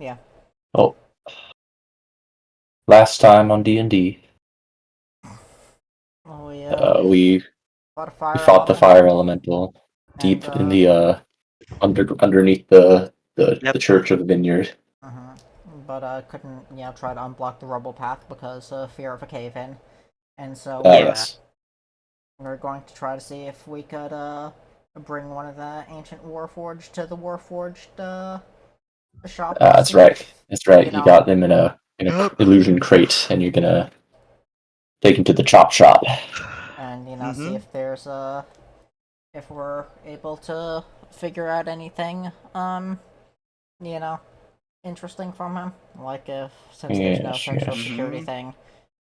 Yeah. Oh, last time on D&D, Oh yeah. we Fought a we fire fought the fire elemental, elemental and deep in the underneath the Yep. Church of the Vineyard. uh but couldn't try to unblock the rubble path because of fear of a cave-in, and so Yeah. Yes, we're going to try to see if we could bring one of the ancient warforged to the warforged shop to that's see right. if That's right. You got them in a Yep. illusion crate, and you're gonna take him to the chop shop. and see Mm-hmm. if there's if we're able to figure out anything you know interesting from him, like if since there's no Yes, central yes. security Mm-hmm. thing,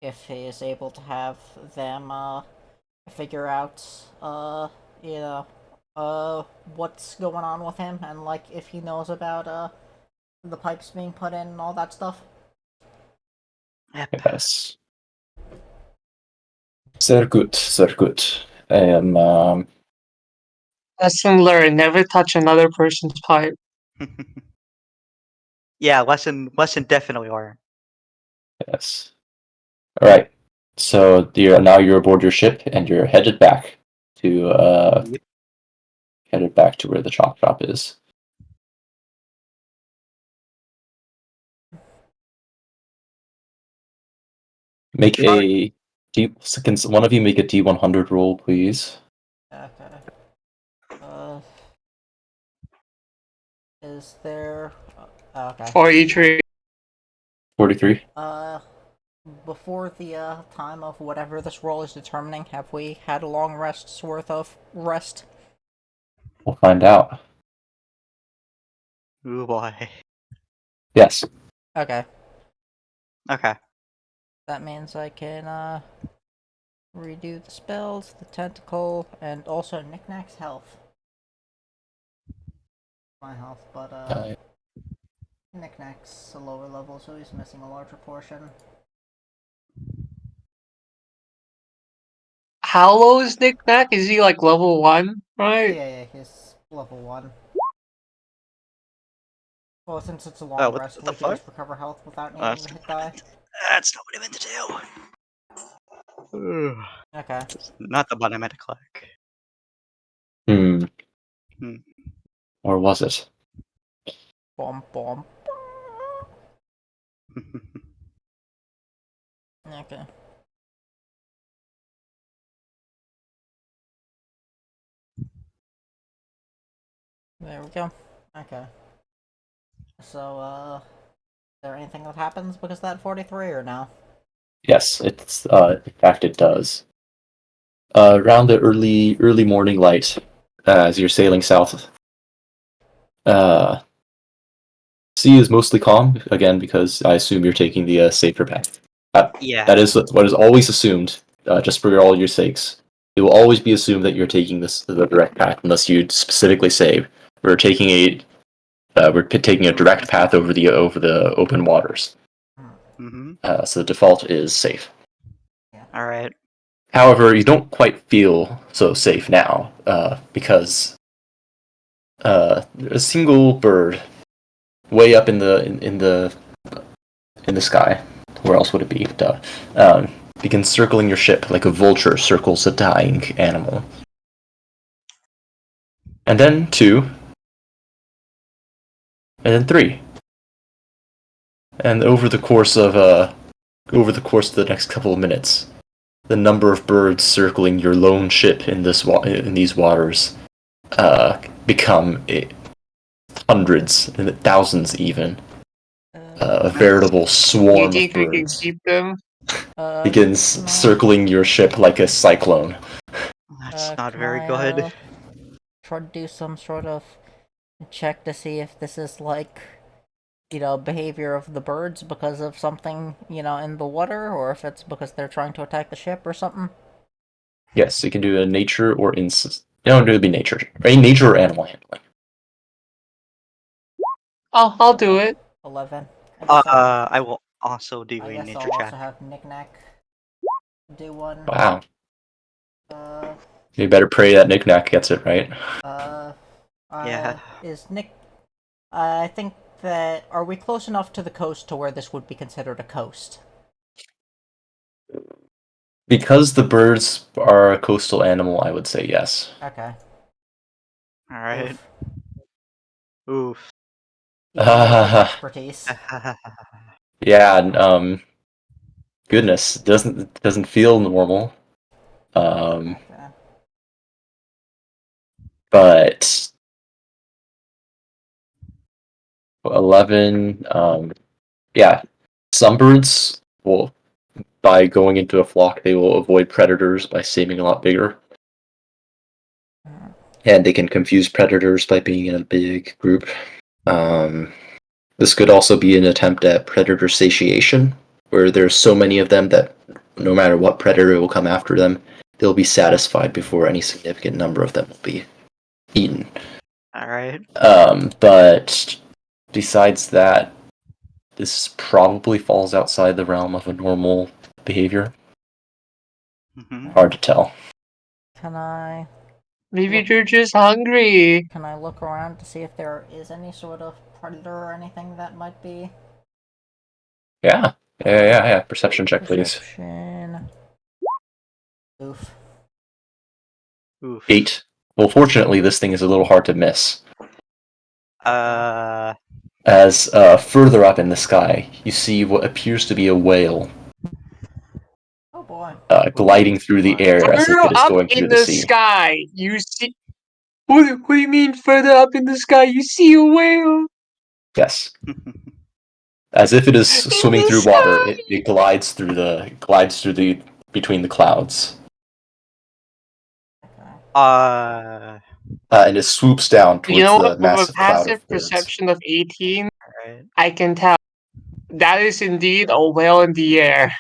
if he is able to have them figure out you know what's going on with him, and like if he knows about the pipes being put in and all that stuff. Yep. Yes. Sehr gut, sehr gut. Lesson learned: never touch another person's pipe. Yeah, lesson definitely learned. Yes. All right. So you're aboard your ship, and you're Yep. headed back to where the chop shop is. Make a D. Can one of you make a D100 roll, please? Okay. Is there? Okay. For each 43. Before the time of whatever this roll is determining, have we had a long rest's worth of rest? We'll find out. Ooh boy. Yes. Okay. Okay. That means I can redo the spells, the tentacle, and also Knickknack's health. My health, but Knickknack's a lower level, so he's missing a larger portion. How low is Nick Knack? Is he like level 1? Right? Yeah, he's level 1. Well, since it's a Oh, long what rest, the we can fuck? just recover health without needing That's to hit not what I die. meant that's not what I meant to do. Okay. That's not the button I meant to click. Hmm. Hmm. Or was it? Bomb, bomb. Okay. There we go. Okay. So, is there anything that happens because of that 43 or no? Yes. It's in fact it does. Around the early morning light, as you're sailing south, uh, sea is mostly calm again because I assume you're taking the safer path. Yeah. That is what is always assumed, just for all your sakes. It will always be assumed that you're taking the direct path, unless you specifically say we're taking a direct path over the open waters. Mm-hmm. So the default is safe. Alright. However, you don't quite feel so safe now because a single bird way up in the sky. Where else would it be? Duh. Begins circling your ship like a vulture circles a dying animal. And then 2. And then 3. And over the course of the next couple of minutes, the number of birds circling your lone ship in these waters become hundreds and thousands even. A veritable You swarm of think we can birds keep them? begins circling your ship like a cyclone. That's not can very I, good. try to do some sort of check to see if this is like, behavior of the birds because of something, in the water, or if it's because they're trying to attack the ship or something? Yes, you can do a nature or no, it would be nature. Nature or animal handling. I'll do it. 11. I will also do I a guess nature I'll also check. have Knickknack do one. Wow. Uh, You better pray that Knickknack gets it right. uh, Yeah. is Nick... I think that are we close enough to the coast to where this would be considered a coast? Because the birds are a coastal animal, I would say yes. Okay. All right. Oof. Oof. Geographic expertise. Yeah, goodness, it doesn't feel normal. Okay. But 11, yeah, some birds will, by going into a flock, they will avoid predators by seeming a lot bigger, Mhm. and they can confuse predators by being in a big group. Um, this could also be an attempt at predator satiation, where there's so many of them that no matter what predator will come after them, they'll be satisfied before any significant number of them will be eaten. All right. But besides that, this probably falls outside the realm of a normal behavior. Mm-hmm. Hard to tell. Can I Maybe look, they're just hungry. can I look around to see if there is any sort of predator or anything that might be? Yeah. Perception check, please. Perception. Oof. Oof. 8. Well, fortunately, this thing is a little hard to miss. Uh. As further up in the sky, you see what appears to be a whale Oh boy. gliding through the air as if Further it is up going through in the the sea. sky, you see. What do you mean further up in the sky? You see a whale Yes. As if it is in swimming the through water, sky. it glides through the between the clouds, Okay. and it swoops down You towards know what? the With a massive cloud passive of birds. perception of 18, All right. I can tell that is indeed a whale in the air.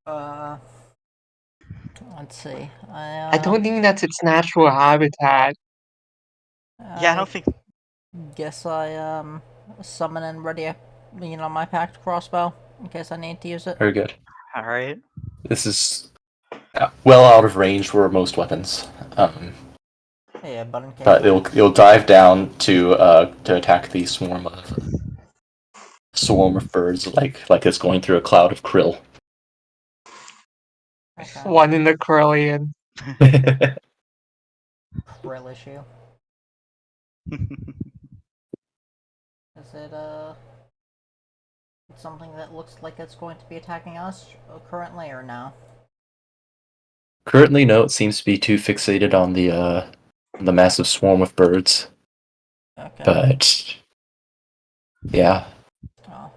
Uh, let's see. I don't think that's its natural habitat. Yeah, I I don't think. guess I summon and ready, my packed crossbow in case I need to use it. Very good. All right. This is well out of range for most weapons, Yeah, but in case but it'll dive down to attack the swarm of birds like it's going through a cloud of krill. Okay. One in the Corellian. Krill issue. Is it something that looks like it's going to be attacking us currently or no? Currently, no, it seems to be too fixated on the massive swarm of birds. Okay. But yeah, Well,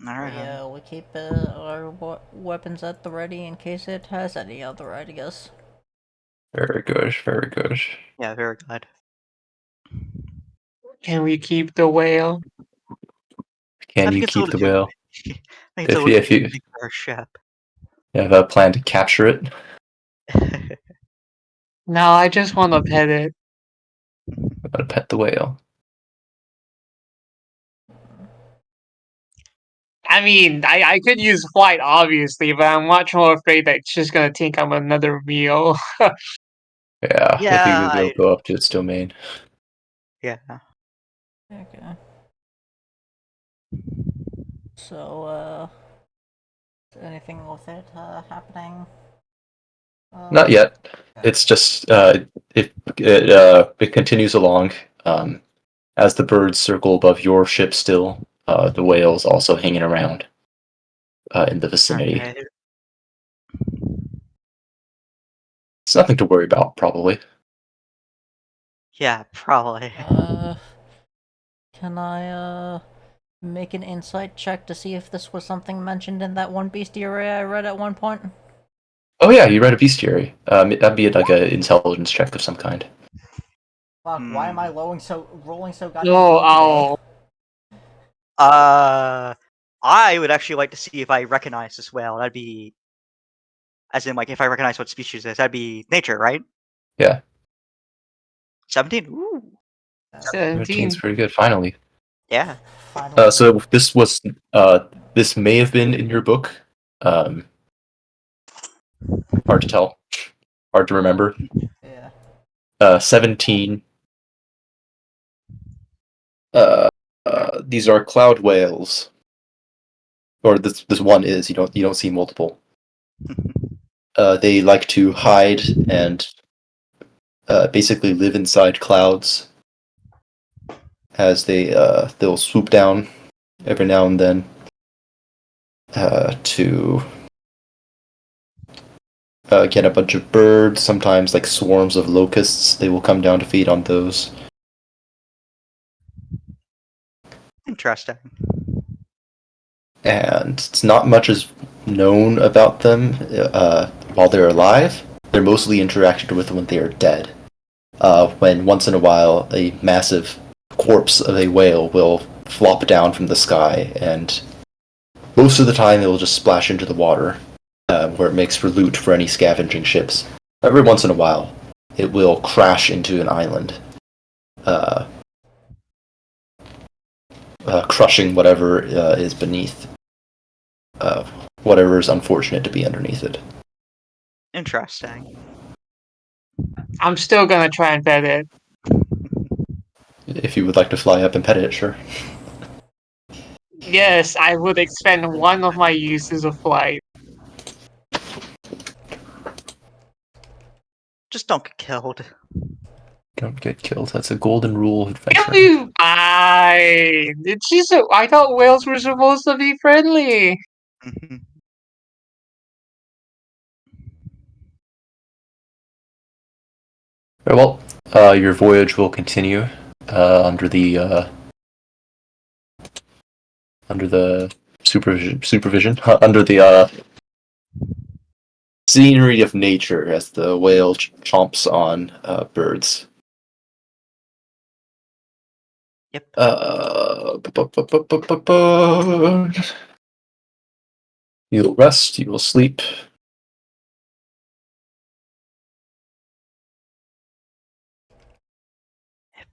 All right. we keep our weapons at the ready in case it has any other ideas. very good, very good. Yeah, very good. Can we keep the whale? I Can think you it's a keep little the too. whale? I think it's a If little you, if too you big for our ship. have a plan to capture it, No, I just want to pet it. I'm gonna pet the whale. I mean, I could use flight, obviously, but I'm much more afraid that it's just gonna take up another meal. Yeah, if Yeah. you'll go up to its domain. Yeah. Okay. So, is anything with it happening? Not yet. Okay. It's just it continues along. As the birds circle above your ship still, the whale's also hanging around in the All vicinity. right. It's nothing to worry about, probably. Yeah, probably. Can I make an insight check to see if this was something mentioned in that one bestiary I read at one point? Oh yeah, you read a bestiary. That'd be like an intelligence check of some kind. Fuck, why am I Hmm. rolling so goddamn No, low today? Uh, I would actually like to see if I recognize this whale. That'd be, as in, like, if I recognize what species it is, that'd be nature, right? Yeah, 17. Ooh. 13's 17. pretty good. Finally. Yeah. Finally. So this may have been in your book. Um, hard to tell. Hard to remember. Yeah. 17 These are cloud whales, or this one is. You don't see multiple. They like to hide and basically live inside clouds, as they'll swoop down every now and then to get a bunch of birds. Sometimes, like swarms of locusts, they will come down to feed on those. Interesting. And it's not much is known about them while they're alive. They're mostly interacted with when they are dead. When once in a while a massive corpse of a whale will flop down from the sky, and most of the time it will just splash into the water, where it makes for loot for any scavenging ships. Every once in a while, it will crash into an island, crushing whatever is beneath, whatever is unfortunate to be underneath it. Interesting. I'm still gonna try and pet it. If you would like to fly up and pet it, sure. Yes, I would expend one of my uses of flight. Just don't get killed. Don't get killed. That's a golden rule of Kill adventuring. you! I thought whales were supposed to be friendly. Mhm. Very well. Your voyage will continue under the supervision under the scenery of nature as the whale chomps on birds. Yep. You'll rest. You will sleep. Yep.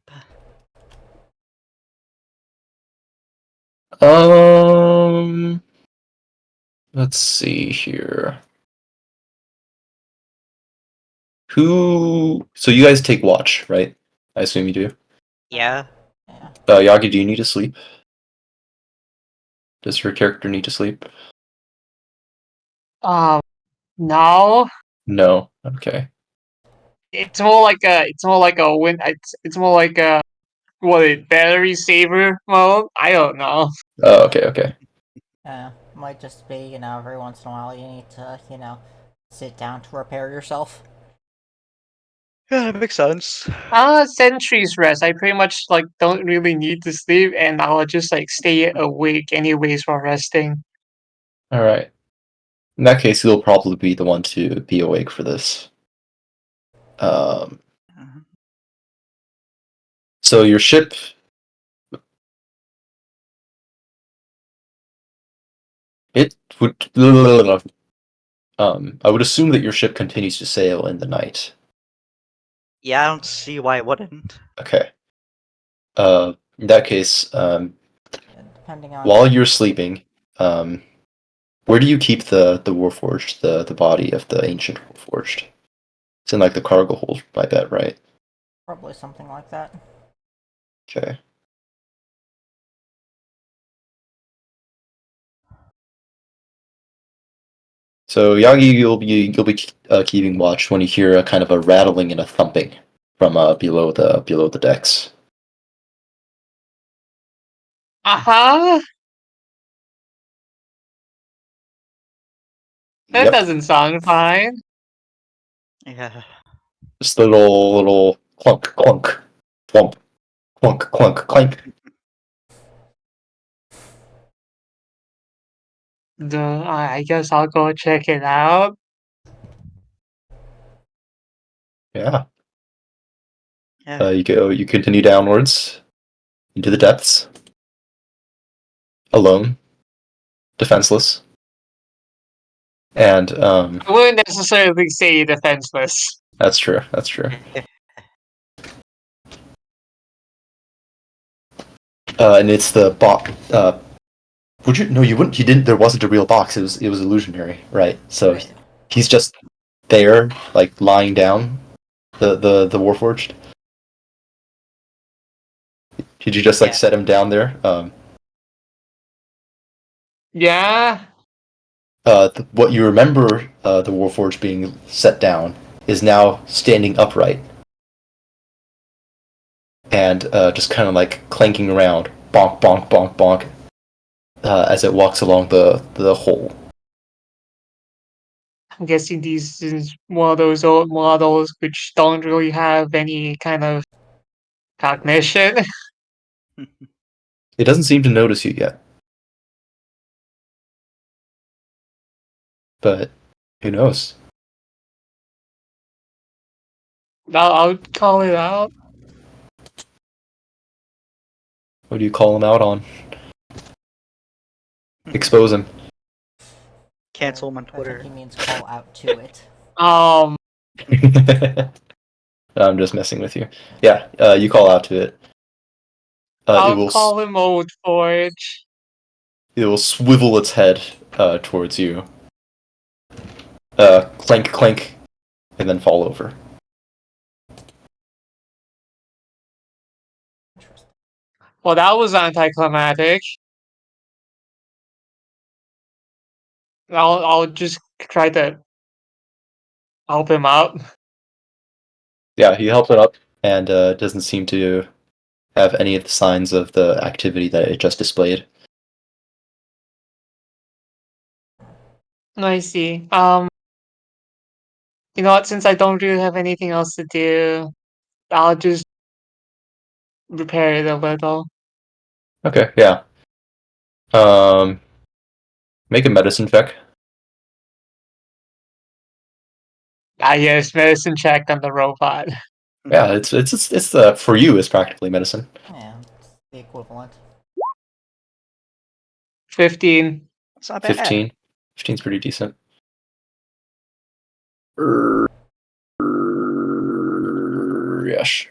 Let's see here. Who? So you guys take watch, right? I assume you do. Yeah. Yeah. Yagi, do you need to sleep? Does your character need to sleep? No. No. Okay. It's more like a win. It's more like a battery saver mode. I don't know. Oh, okay. Okay. Might just be, every once in a while you need to, sit down to repair yourself. Yeah, that makes sense. Sentries rest. I pretty much don't really need to sleep, and I'll just stay awake anyways while resting. All right. In that case, you'll probably be the one to be awake for this. Mhm. So your ship. It would. I would assume that your ship continues to sail in the night. Yeah, I don't see why it wouldn't. Okay. In that case, Depending on while you're sleeping, where do you keep the Warforged, the body of the ancient Warforged? It's in like the cargo hold, I bet, right? probably something like that. Okay. So Yagi, you'll be keeping watch when you hear a kind of a rattling and a thumping from below the decks. Uh-huh. That Yep, doesn't sound fine. Yeah. just a little clunk, clunk, thump, clunk, clunk, clank. I guess I'll go check it out. Yeah. Yeah. You continue downwards into the depths, alone, defenseless, and I wouldn't necessarily say defenseless. that's true. That's true. And it's the box. Would you? No, you wouldn't. You didn't. There wasn't a real box. It was illusionary, right? So Right. he's just there, like lying down. The Warforged. Did you just like Yeah. set him down there? Yeah. What you remember the Warforged being set down is now standing upright and just kind of like clanking around, bonk, bonk, bonk, bonk, as it walks along the hole. I'm guessing these is one of those old models which don't really have any kind of cognition. It doesn't seem to notice you yet, but who knows? I'll call it out. What do you call him out on? Expose him. Cancel him on I Twitter. think he means call out to it. I'm just messing with you. Yeah, you call out to it. I'll call him Old Forge. It will swivel its head towards you. Clank, clank, and then fall over. Interesting. Well, that was anticlimactic. I'll just try to help him out. Yeah, he helps it up and doesn't seem to have any of the signs of the activity that it just displayed. I see. You know what? Since I don't really have anything else to do, I'll just repair it a little. Okay, yeah. Make a medicine check. Ah, yes, medicine check on the robot. Yeah, it's for you. It's practically medicine. Yeah, it's the equivalent. 15. It's not bad. 15. 15's pretty decent. Yes.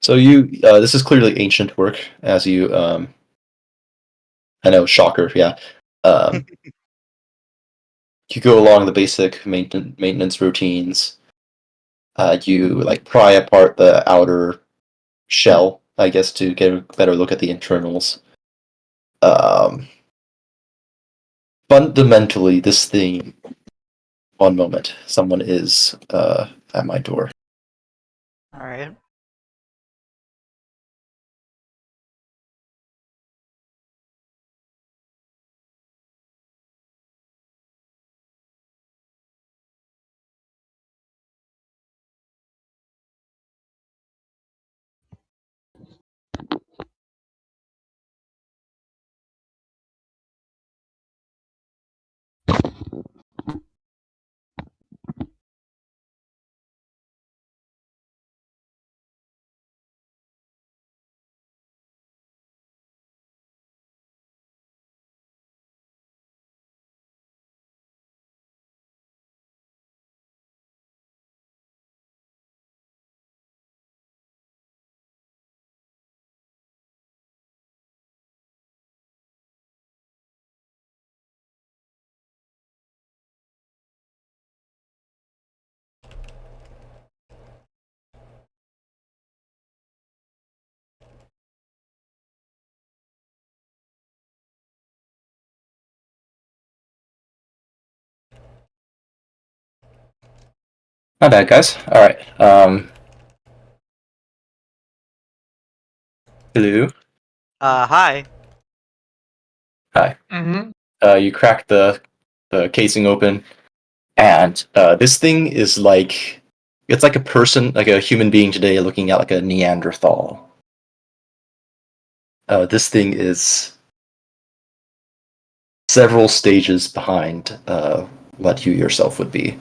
So this is clearly ancient work, as you I know, shocker, yeah. You go along the basic maintenance routines. You like pry apart the outer shell, I guess, to get a better look at the internals. Fundamentally, this thing. One moment, someone is at my door. All right. Not bad, guys. All right. Hello. Hi. Hi. Mm-hmm. You crack the casing open, and this thing is like it's like a person, like a human being today, looking at like a Neanderthal. This thing is several stages behind what you yourself would be.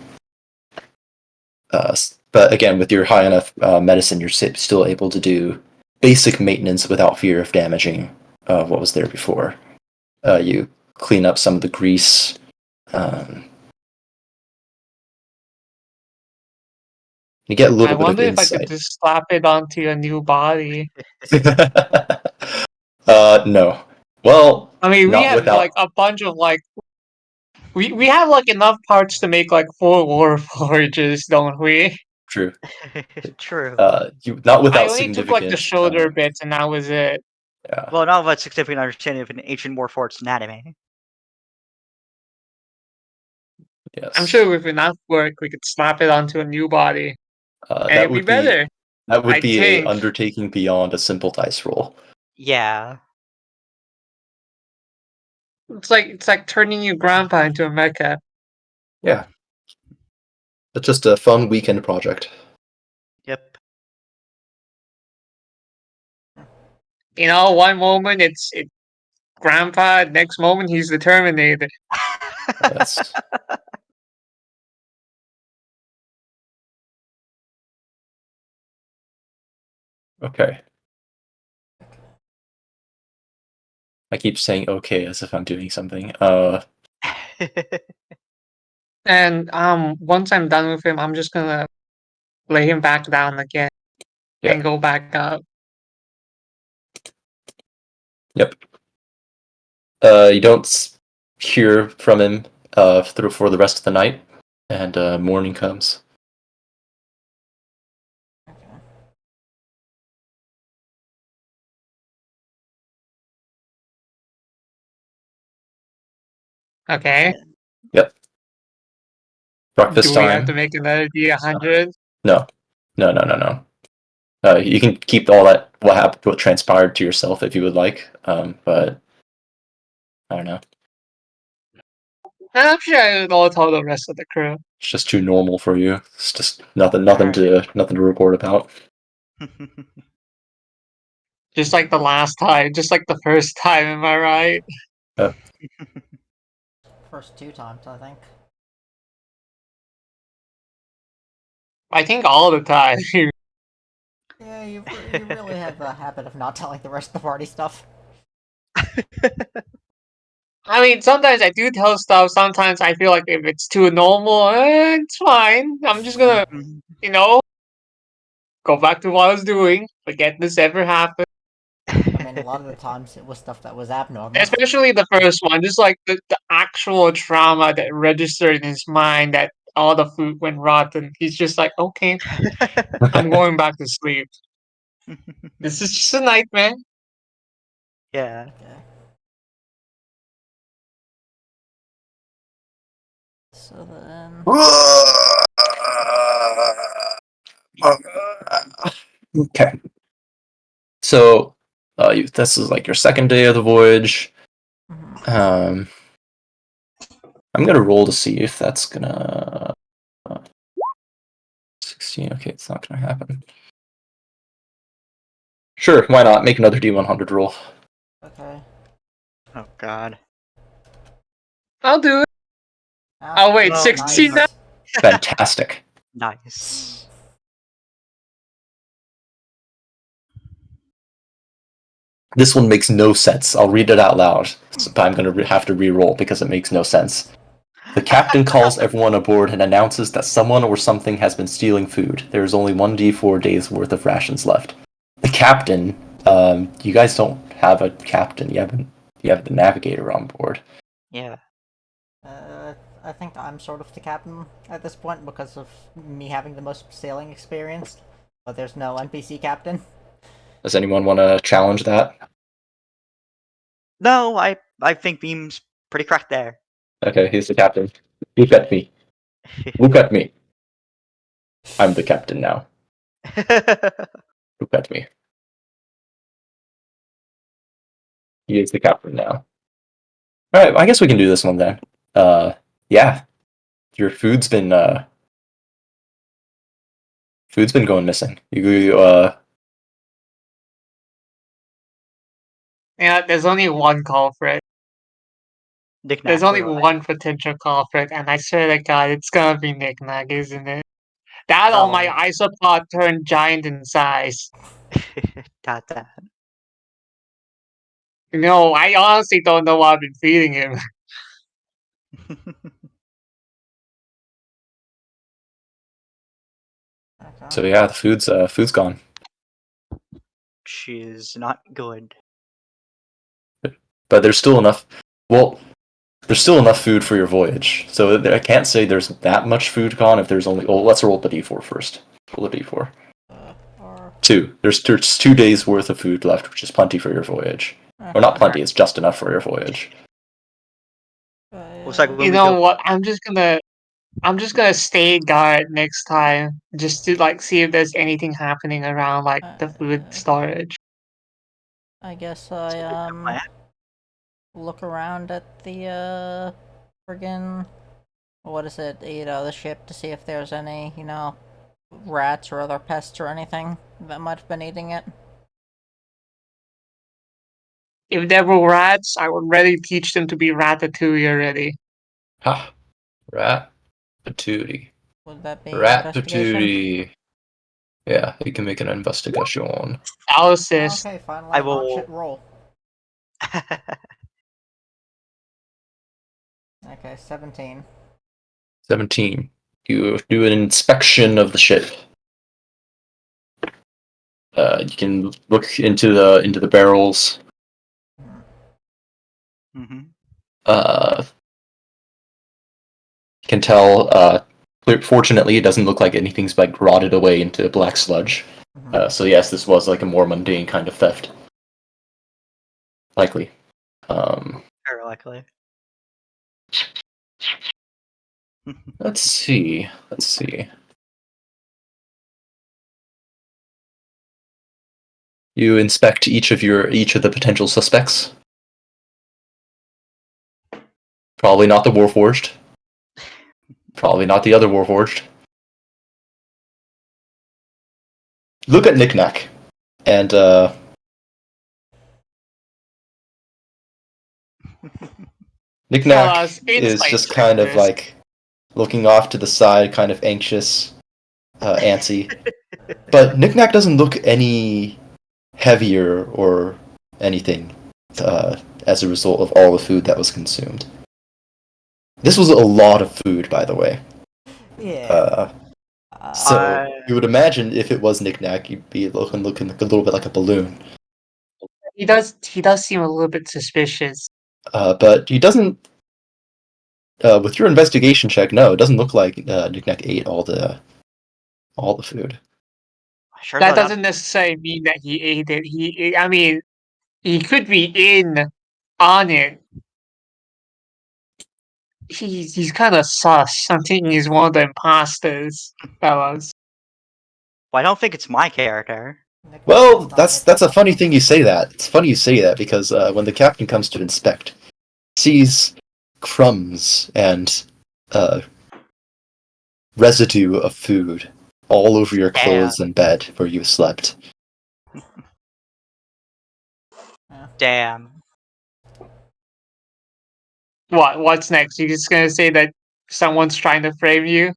But again, with your high enough medicine, you're still able to do basic maintenance without fear of damaging what was there before. You clean up some of the grease. You get a I little bit of wonder if I could insight. just slap it onto a new body. No. Well, I mean, we not have like without. a bunch of like we have like enough parts to make like 4 war forges, don't we? True. True. Not I without only took like the significant. shoulder bits, and that was it. Yeah. Well, not with significant understanding of an ancient Warforged's anatomy. Yes. I'm sure with enough work, we could slap it onto a new body, and that it'd be would be better. that would I be a think. undertaking beyond a simple dice roll. Yeah. It's like turning your grandpa into a mecha. Yeah. It's just a fun weekend project. Yep. You know, one moment it's grandpa, next moment he's the Terminator. Yes. Okay. I keep saying okay as if I'm doing something. And once I'm done with him, I'm just gonna lay him back down again Yeah. and go back up. Yep. You don't hear from him through for the rest of the night, and morning comes. Okay. Yep. Breakfast Do we have to time. make another D100? No. No. You can keep all that what happened, what transpired to yourself if you would like. But I don't know. I'm sure I will tell the rest of the crew. It's just too normal for you. It's just nothing Alright. to report about. Just like the last time, just like the first time, am I right? First 2 times, I think. I think all the time. Yeah, you really have a habit of not telling the rest of the party stuff. I mean, sometimes I do tell stuff, sometimes I feel like if it's too normal, it's fine. I'm just gonna, you know, go back to what I was doing, forget this ever happened. I mean, a lot of the times it was stuff that was abnormal. Especially the first one, just like the actual trauma that registered in his mind that all the food went rotten. He's just like, okay, I'm going back to sleep. This is just a nightmare. Yeah. Okay. So then... Okay. So, this is like your second day of the voyage. Mhm. I'm gonna roll to see if that's gonna 16. Okay, it's not gonna happen. Sure, why not? Make another D100 roll. Okay. Oh god. I'll do it. Ah, Oh wait, Well, 16 now? nice. Fantastic. Nice. This one makes no sense. I'll read it out loud, but I'm gonna have to re-roll because it makes no sense. The captain calls everyone aboard and announces that someone or something has been stealing food. There is only 1d4 days worth of rations left. The captain, you guys don't have a captain. You have the navigator on board. Yeah. I think I'm sort of the captain at this point because of me having the most sailing experience, but there's no NPC captain. Does anyone want to challenge that? No, I think Beam's pretty correct there. Okay, he's the captain. Look at me. Look at me. I'm the captain now. Look at me. He is the captain now. Alright, I guess we can do this one then. Yeah. Your food's been going missing. Yeah, there's only one culprit. Nick There's Knack, only right? one potential culprit, and I swear to God, it's gonna be Nick Nag, isn't it? That or my Probably. isopod turned giant in size. That. You know, I honestly don't know what I've been feeding him. Okay. So yeah, the food's gone. She's not good. But there's still enough. Well, there's still enough food for your voyage. So I can't say there's that much food gone if there's only. Oh, let's roll the d4 first. Roll a d4. Or 2. There's 2 days worth of food left, which is plenty for your voyage. Or not okay. plenty, it's just enough for your voyage. Looks like when You we go. know what? I'm just gonna stay guard next time, just to like see if there's anything happening around like the food storage. I guess That's a I good plan. look around at the friggin' what is it? The ship to see if there's any rats or other pests or anything that might have been eating it. If there were rats, I would really teach them to be ratatouille already. Ha! Rat patootie. Would that be Rat investigation? patootie. Yeah, you can make an investigation. Analysis. Okay, finally I an on will. shit roll. Okay, 17. 17. You do an inspection of the ship. You can look into the barrels. hmm You can tell. Fortunately, it doesn't look like anything's like rotted away into black sludge. So yes, this was like a more mundane kind of theft. Likely. Very likely. Let's see. Let's see. You inspect each of the potential suspects. Probably not the Warforged. Probably not the other Warforged. Look at Knick-Knack. And Tell Knick-Knack us is insight just check kind of this. like looking off to the side, kind of anxious, antsy. But Knick-Knack doesn't look any heavier or anything as a result of all the food that was consumed. This was a lot of food, by the way. Yeah. So you would imagine if it was Knick-Knack, you'd be looking a little bit like a balloon. He does seem a little bit suspicious. But he doesn't. With your investigation check, no, it doesn't look like Knick-Knack ate all the food. I sure That thought doesn't necessarily mean that he ate it. I mean, he could be in on it. He's kind of sus. I'm thinking he's one of the imposters, fellas. Well, I don't think it's my character. Well, that's a funny thing you say that. It's funny you say that because when the captain comes to inspect, sees crumbs and residue of food all over your Damn. clothes and bed where you slept. Damn. What's next? You're just gonna say that someone's trying to frame you?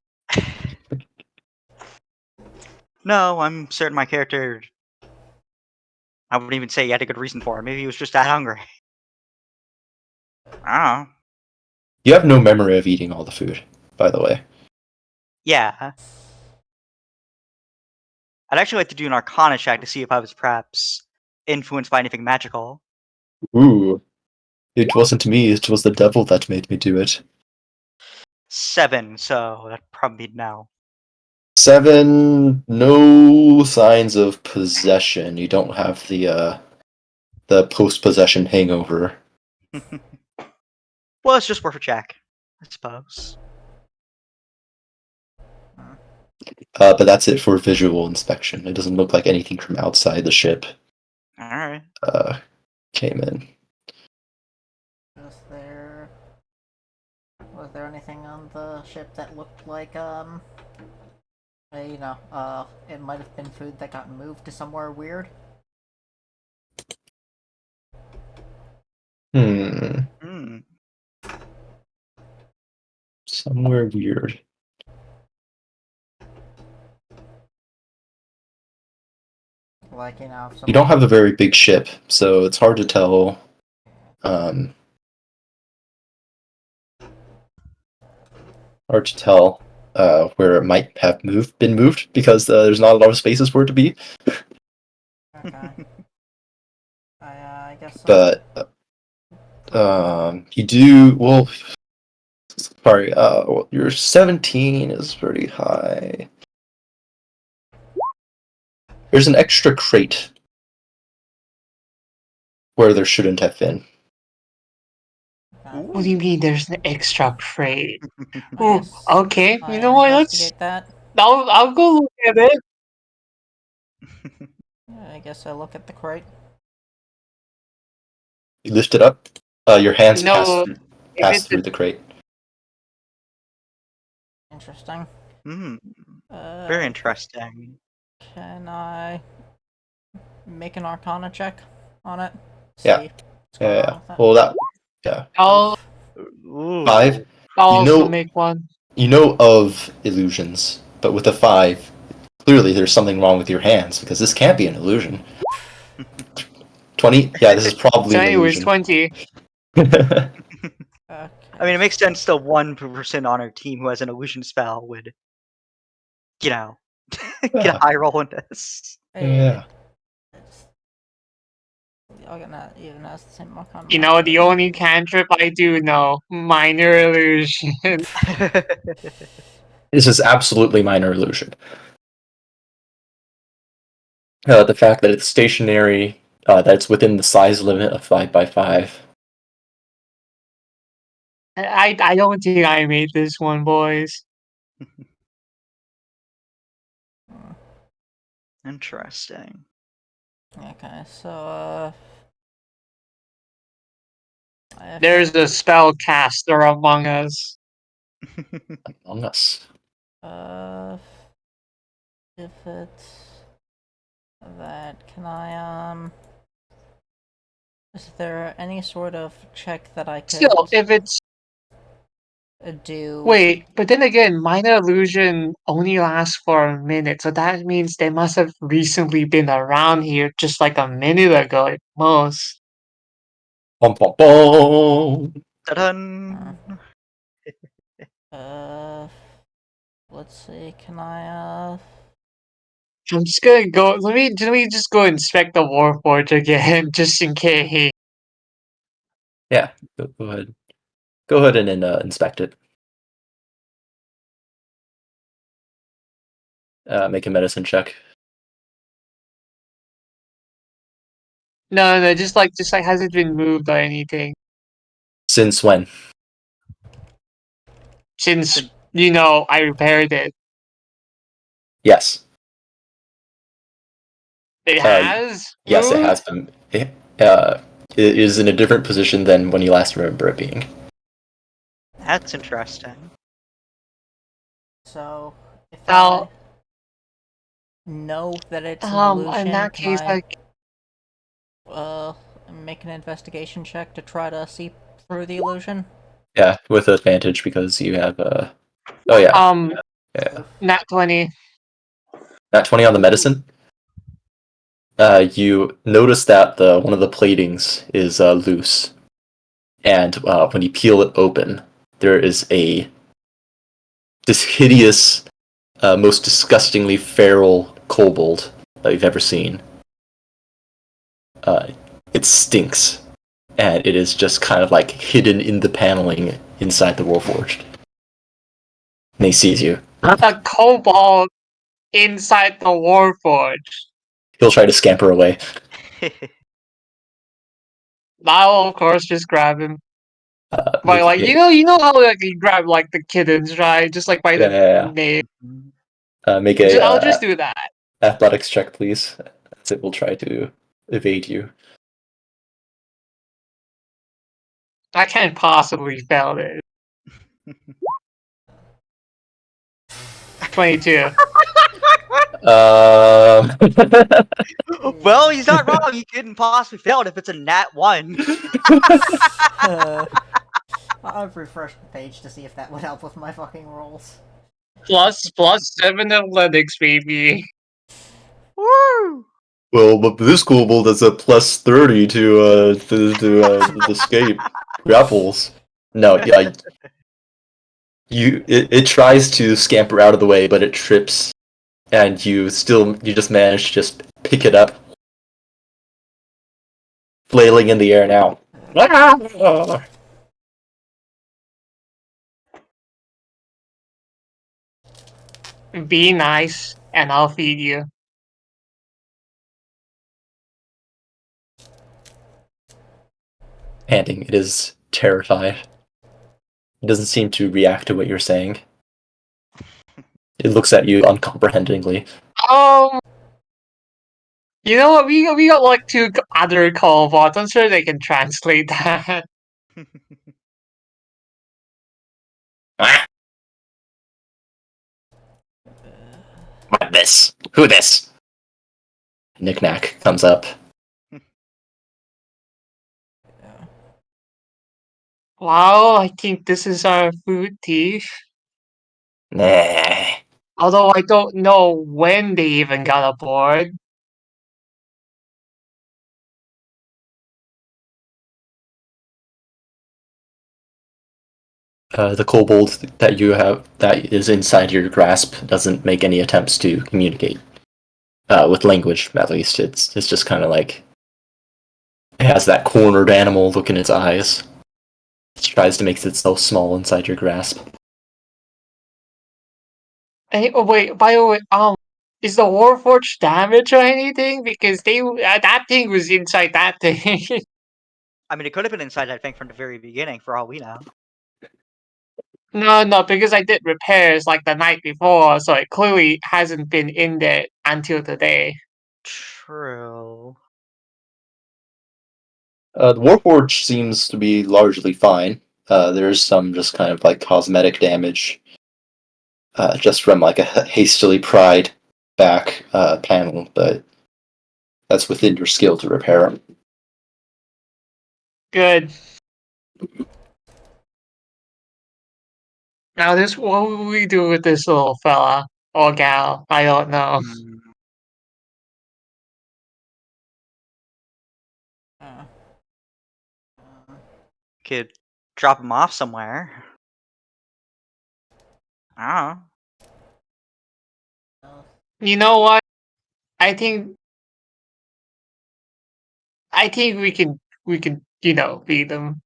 No, I'm certain my character. I wouldn't even say he had a good reason for it. Maybe he was just that hungry. I don't know. You have no memory of eating all the food, by the way. Yeah. I'd actually like to do an Arcana check to see if I was perhaps influenced by anything magical. Ooh. It wasn't me, it was the devil that made me do it. 7, so that'd probably be no. 7, no signs of possession. You don't have the post-possession hangover. Well, it's just worth a check, I suppose. But that's it for visual inspection. It doesn't look like anything from outside the ship Alright. came in. Was there anything on the ship that looked like it might have been food that got moved to somewhere weird? Hmm. Somewhere weird. Like, You don't have a very big ship, so it's hard to tell. Hard to tell where it might have been moved because there's not a lot of spaces for it to be. Okay. I guess. But you do well. Sorry. Your 17 is pretty high. There's an extra crate where there shouldn't have been. What do you mean there's an extra crate? I Ooh, guess okay, I you know what? investigate that. I'll go look at it. I guess I look at the crate. You lift it up. Your hands You know, if pass it's through the crate. Interesting. Hmm. Uh, Very interesting. Can I make an Arcana check on it? Yeah. See what's going on with that. Well, that. Yeah. I'll 5. I'll You also know. make one. You know of illusions, but with a 5, clearly there's something wrong with your hands because this can't be an illusion. 20? Yeah, this is probably So an anyways, illusion. 20. Okay. I mean, it makes sense. Still, one person on our team who has an illusion spell would, get a Yeah. high roll in this. Yeah. Y'all gonna even has the same Arcana. You know, the only cantrip I do know, minor illusion. This is absolutely minor illusion. The fact that it's stationary, that it's within the size limit of 5x5. I don't think I made this one, boys. Interesting. Okay, so There's if a spellcaster among us. Among Us. uh if it's that, can I is there any sort of check that I could Still, if it's do? wait, but then again, minor illusion only lasts for a minute, so that means they must have recently been around here just like a minute ago at most. Bum, bum, bum. Ta-dun! Uh, let's see. Can I I'm just gonna go. Let me just go inspect the Warforge again, just in case. Yeah, go ahead. Go ahead and inspect it. Make a medicine check. No, just like has it been moved or anything Since when? since I repaired it. Yes. It Uh, has yes, it moved. has been. It is in a different position than when you last remember it being. That's interesting. so if I Now, know that it's an illusion, in that can case, I uh make an investigation check to try to see through the illusion? Yeah, with advantage because you have Oh yeah, yeah. nat 20. Nat 20 on the medicine. You notice that the one of the platings is loose, and when you peel it open, there is this hideous, most disgustingly feral kobold that you've ever seen. It stinks, and it is just kind of like hidden in the paneling inside the Warforged. And he sees you. A kobold inside the Warforge. He'll try to scamper away. I'll of course just grab him. But Make like a, you know how like you grab like the kittens, right? Just like by the yeah, name. make a I'll just do that. athletics check, please. As it will try to evade you. I can't possibly fail this. 22. Um, Well, he's not wrong. He couldn't possibly fail it if it's a nat 1. I've refreshed the page to see if that would help with my fucking rolls. plus 7 athletics, baby. Woo! well, but this kobold has a plus 30 to escape grapples. No, yeah, it tries to scamper out of the way, but it trips, and you just manage to just pick it up, flailing in the air now. Be nice, and I'll feed you. panting. It is terrified. It doesn't seem to react to what you're saying. It looks at you uncomprehendingly. You know what? We got like two other call bots. I'm sure they can translate that. Ah! What this? Who this? Knick-knack comes up. Wow, I think this is our food thief. Nah. Although I don't know when they even got aboard. The kobold that you have that is inside your grasp doesn't make any attempts to communicate. With language, at least. It's just kind of like it has that cornered animal look in its eyes. It tries to make itself small inside your grasp. Hey, oh wait, by the way, is the Warforged damaged or anything? Because that thing was inside that thing. I mean, it could have been inside that thing from the very beginning, for all we know. No, because I did repairs like the night before, so it clearly hasn't been in there until today. True. The Warforge seems to be largely fine. There's some just kind of like cosmetic damage, just from like a hastily pried back panel, but that's within your skill to repair them. Good. Now what will we do with this little fella or gal? I don't know. Mm. Uh, Could drop him off somewhere. I uh, You know what? I think we can beat them.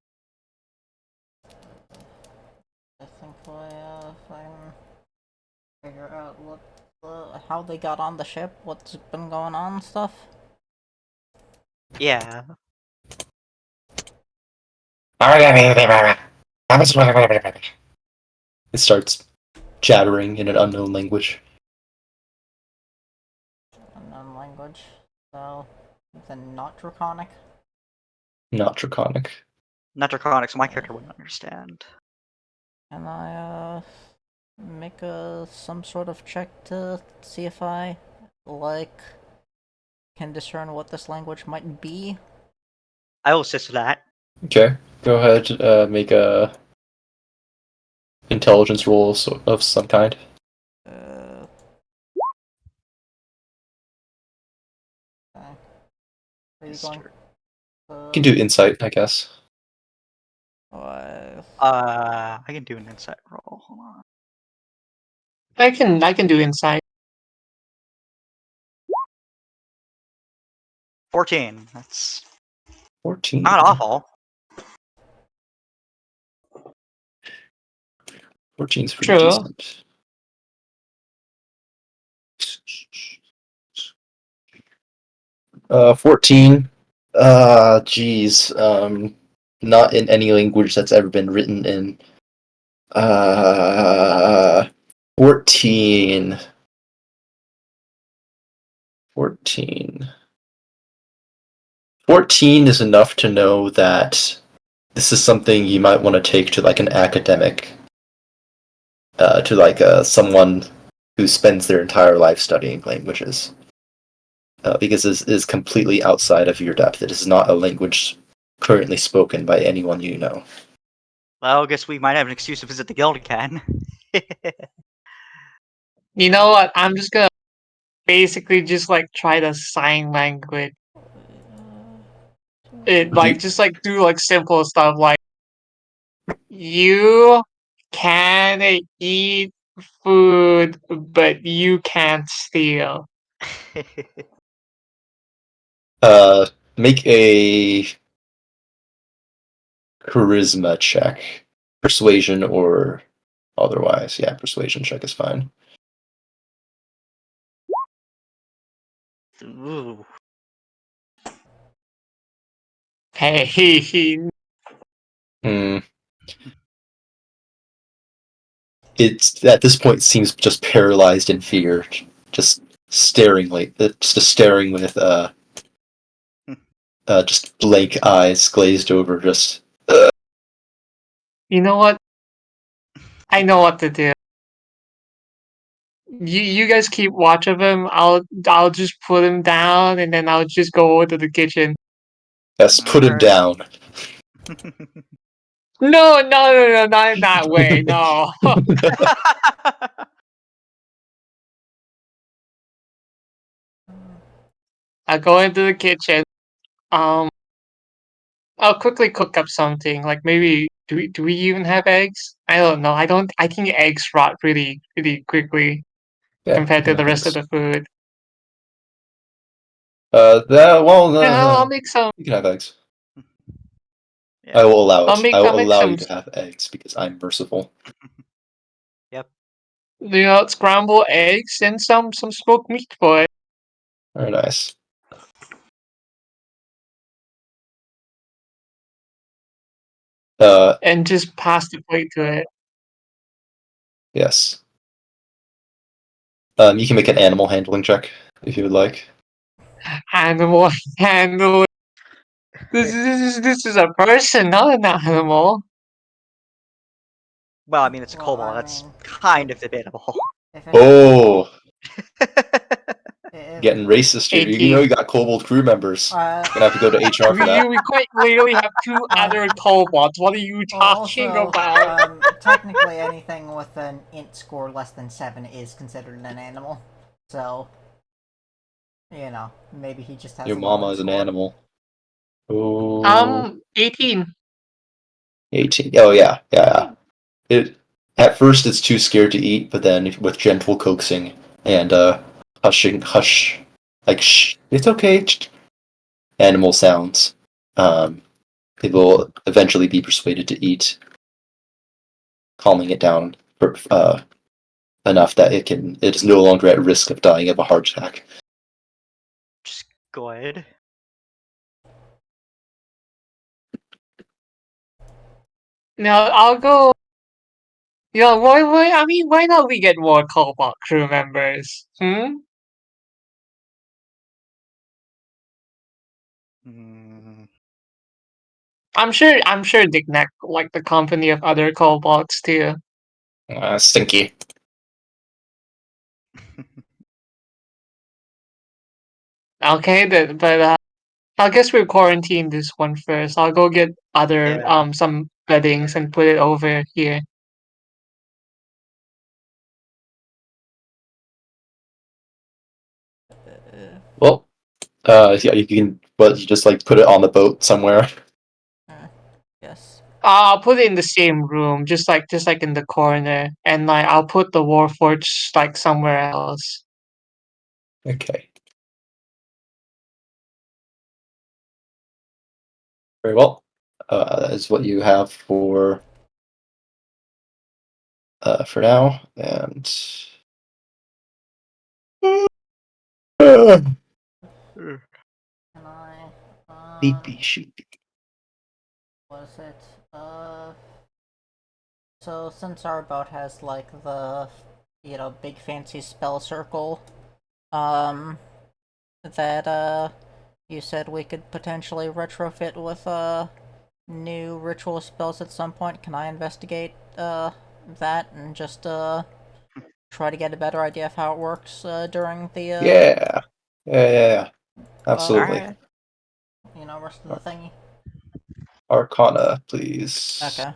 I think if I can figure out how they got on the ship, what's been going on and stuff. Yeah. It starts jabbering in an unknown language. Unknown language. So, then not draconic. Not draconic. Not draconic, so my character wouldn't understand. Can I make some sort of check to see if I can discern what this language might be? I will assist with that. Okay, go ahead. Make a intelligence roll of some kind. Uh, okay. Are you going? You can do insight, I guess. Uh, I can do an insight roll. Hold on. I can do insight. 14. That's 14. not awful. 14's pretty True. decent. 14. Geez. Not in any language that's ever been written in. 14. 14. 14 is enough to know that this is something you might want to take to like an academic, to like someone who spends their entire life studying languages. Because this is completely outside of your depth. It is not a language currently spoken by anyone you know. Well, I guess we might have an excuse to visit the guild again. You know what? I'm just gonna basically just like try the sign language. It Do you, just like do like simple stuff like you can eat food, but you can't steal. make a charisma check. Persuasion or otherwise. Yeah, persuasion check is fine. Ooh. Hey, Hmm. It's at this point seems just paralyzed in fear, just staring just staring with just blank eyes glazed over. Just You know what? I know what to do. You guys keep watch of him. I'll just put him down, and then I'll just go over to the kitchen. yes, put him Alright. down. No, not in that way. No. I'll go into the kitchen. Um, I'll quickly cook up something. Like maybe do we even have eggs? I don't know. I think eggs rot really quickly Yeah, you compared to can the have rest of eggs. the food. Yeah, I'll make some. You can have eggs. Yeah. I will allow I'll it. make I I'll will make allow you some. to have eggs because I'm merciful. Yep. Scrambled eggs and some smoked meat for it. Very nice. And just pass the plate to it. Yes. You can make an animal handling check if you would like. Animal handle. This is a person, not an animal. Well, I mean, it's a Well, kobold. I That's mean, kind of debatable. if it has Oh, if getting racist here. You know 18. you got kobold crew members. uh, Gonna have to go to HR for that. We quite literally have two I other kobolds. What are you well talking also about? technically anything with an int score less than 7 is considered an animal. So maybe he just has Your a low mama int is an score. animal. Oh, 18. 18. Oh yeah. It at first it's too scared to eat, but then with gentle coaxing and hush, like shh, it's okay. Animal sounds. It will eventually be persuaded to eat, calming it down enough that it is no longer at risk of dying of a heart attack. Just go ahead. Now I'll go. Yeah, why? I mean, why not we get more cobalt crew members? Mm, I'm sure Dick Neck like the company of other cobalts too. Stinky. Okay, but I guess we'll quarantine this one first. I'll go get other yeah. some beddings and put it over here. Well, yeah, you can, but you just like put it on the boat somewhere. Yes. I'll put it in the same room, just like in the corner, and like I'll put the Warforged like somewhere else. Okay. Very well. That is what you have for now, and Can I sheepy sheepy. what is it? So since our boat has like the big fancy spell circle, um that you said we could potentially retrofit with new ritual spells at some point. Can I investigate that and just try to get a better idea of how it works during the Yeah. Absolutely. Alright. rest of the thingy? Arcana, please. Okay.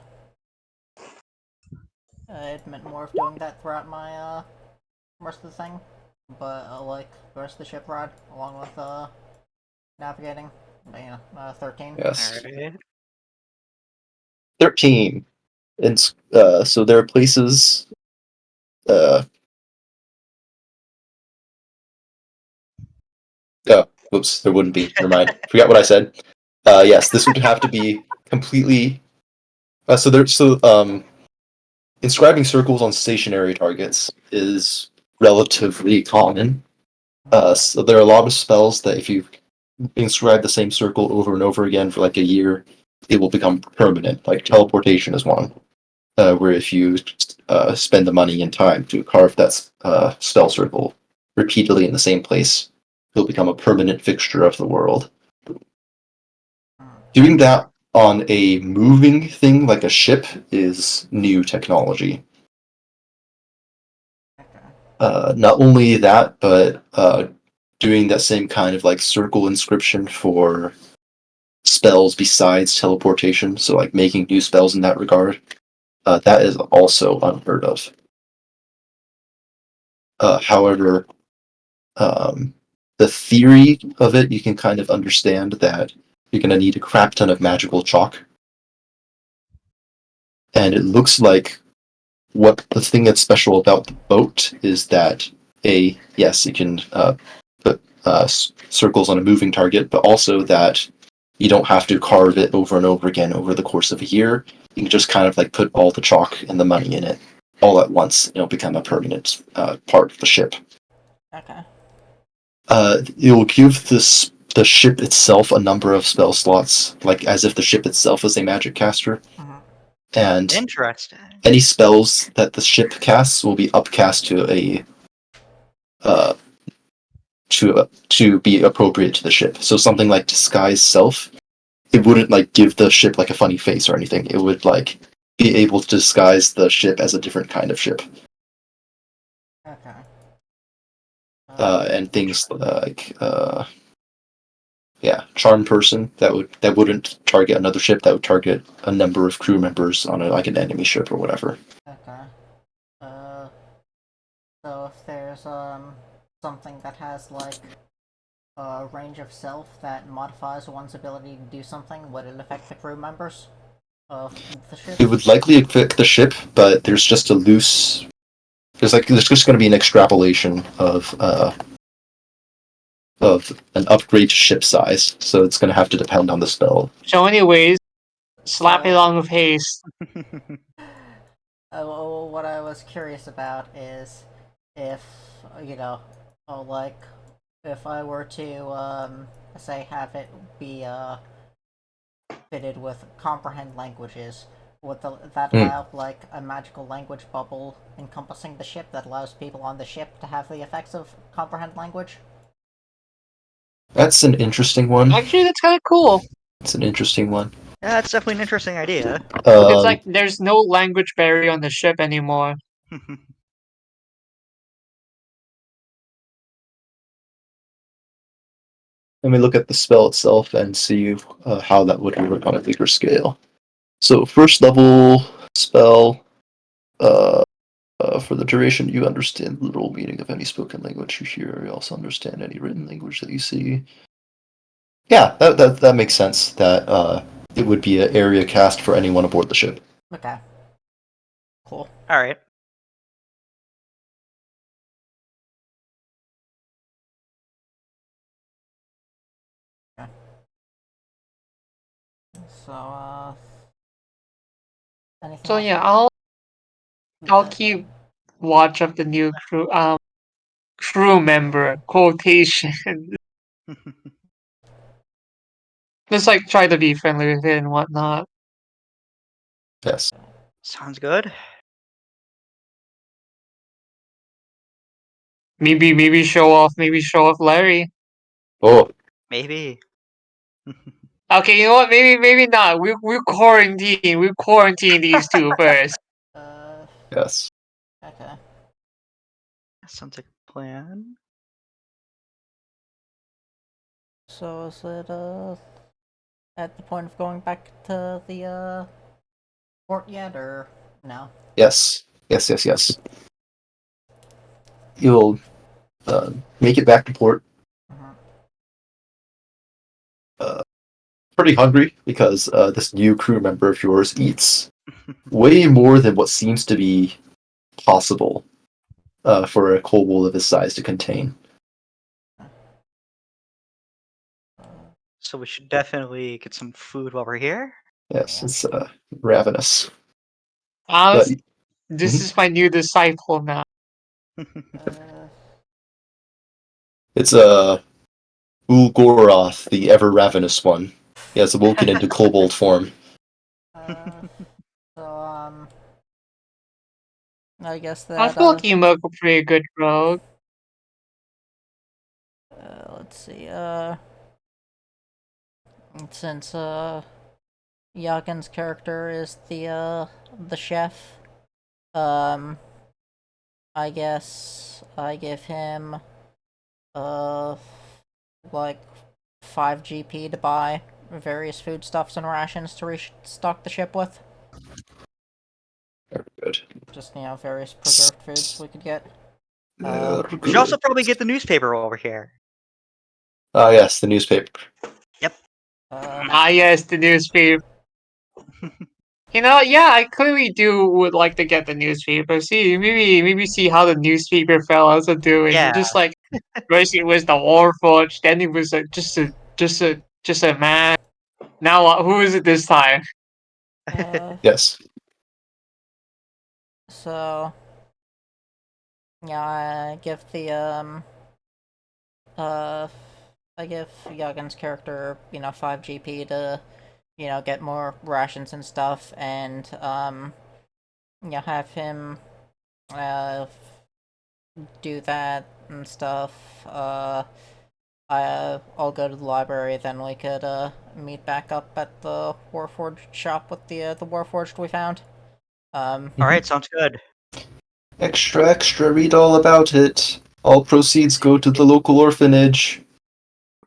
I meant more of doing that throughout my rest of the thing, but like the rest of the ship ride along with navigating. But, 13. Yes. Alright. 13. And so there are places. Uh, oh, whoops, there wouldn't be. Never mind. Forgot what I said. Yes, this would have to be completely. Inscribing circles on stationary targets is relatively common. So there are a lot of spells that if you inscribe the same circle over and over again for like a year, it will become permanent. Like teleportation is one, where if you spend the money and time to carve that spell circle repeatedly in the same place, it'll become a permanent fixture of the world. Doing that on a moving thing like a ship is new technology. Not only that, but doing that same kind of like circle inscription for spells besides teleportation, so like making new spells in that regard, that is also unheard of. However, the theory of it, you can kind of understand that you're going to need a crap ton of magical chalk. And it looks like what the thing that's special about the boat is that yes, it can put circles on a moving target, but also that you don't have to carve it over and over again over the course of a year. You can just kind of like put all the chalk and the money in it all at once, and it'll become a permanent part of the ship. Okay. It will give the ship itself a number of spell slots, like as if the ship itself is a magic caster. Mm-hmm. And Interesting. any spells that the ship casts will be upcast to a to be appropriate to the ship. So something like disguise self, it wouldn't like give the ship like a funny face or anything. It would like be able to disguise the ship as a different kind of ship. Okay. And things like charm person that wouldn't target another ship, that would target a number of crew members on like an enemy ship or whatever. Okay. So if there's something that has like a range of self that modifies one's ability to do something, would it affect the crew members of the ship? It would likely affect the ship, but there's just a loose. There's just going to be an extrapolation of an upgrade to ship size, so it's going to have to depend on the spell. So, anyways, slap it So- on with haste. What I was curious about is if, like, if I were to, say, have it be, fitted with comprehend languages, would that allow, like, a magical language bubble encompassing the ship that allows people on the ship to have the effects of comprehend language? That's an interesting one. Actually, that's kind of cool. It's an interesting one. Yeah, that's definitely an interesting idea. It's like there's no language barrier on the ship anymore. let me look at the spell itself and see how that would work on a bigger scale. So first level spell, for the duration you understand the literal meaning of any spoken language you hear. You also understand any written language that you see. Yeah, that makes sense. That it would be an area cast for anyone aboard the ship. Okay. Cool. Alright. So, anything So else? yeah, I'll keep watch of the new crew member quotation. Just like try to be friendly with it and whatnot. Yes. Sounds good. Maybe show off Larry. Oh, Maybe. Okay, you know what? Maybe not. We quarantine these two first. yes. Okay. Sounds like a plan. So is it, at the point of going back to the, port yet, or no? Yes. You'll make it back to port. Mhm. Pretty hungry because this new crew member of yours eats way more than what seems to be possible for a kobold of his size to contain. So we should definitely get some food while we're here. Yes, it's ravenous. But Honestly, this is my new disciple now. it's Ulgoroth, the ever ravenous one. He has awoken into kobold form. So I guess I that feel like Emoke a pretty good rogue. let's see, since Yagen's character is the chef, I guess I give him uh like 5 GP to buy various foodstuffs and rations to restock the ship with. Very good. Just, various preserved foods we could get. Very We should also good. probably get the newspaper over here. Ah, yes, the newspaper. Yes, the newspaper. Yeah, I clearly would like to get the newspaper. See, maybe see how the newspaper fellas are doing. Yeah. Just like first it was the Warforged, then it was just a man. Now who is it this time? Yes. So yeah, uh I give Yagen's character, 5 GP to, get more rations and stuff, and have him uh do that and stuff. I'll go to the library, then we could meet back up at the Warforged shop with the Warforged we found. All right, sounds good. Extra, read all about it. All proceeds go to the local orphanage.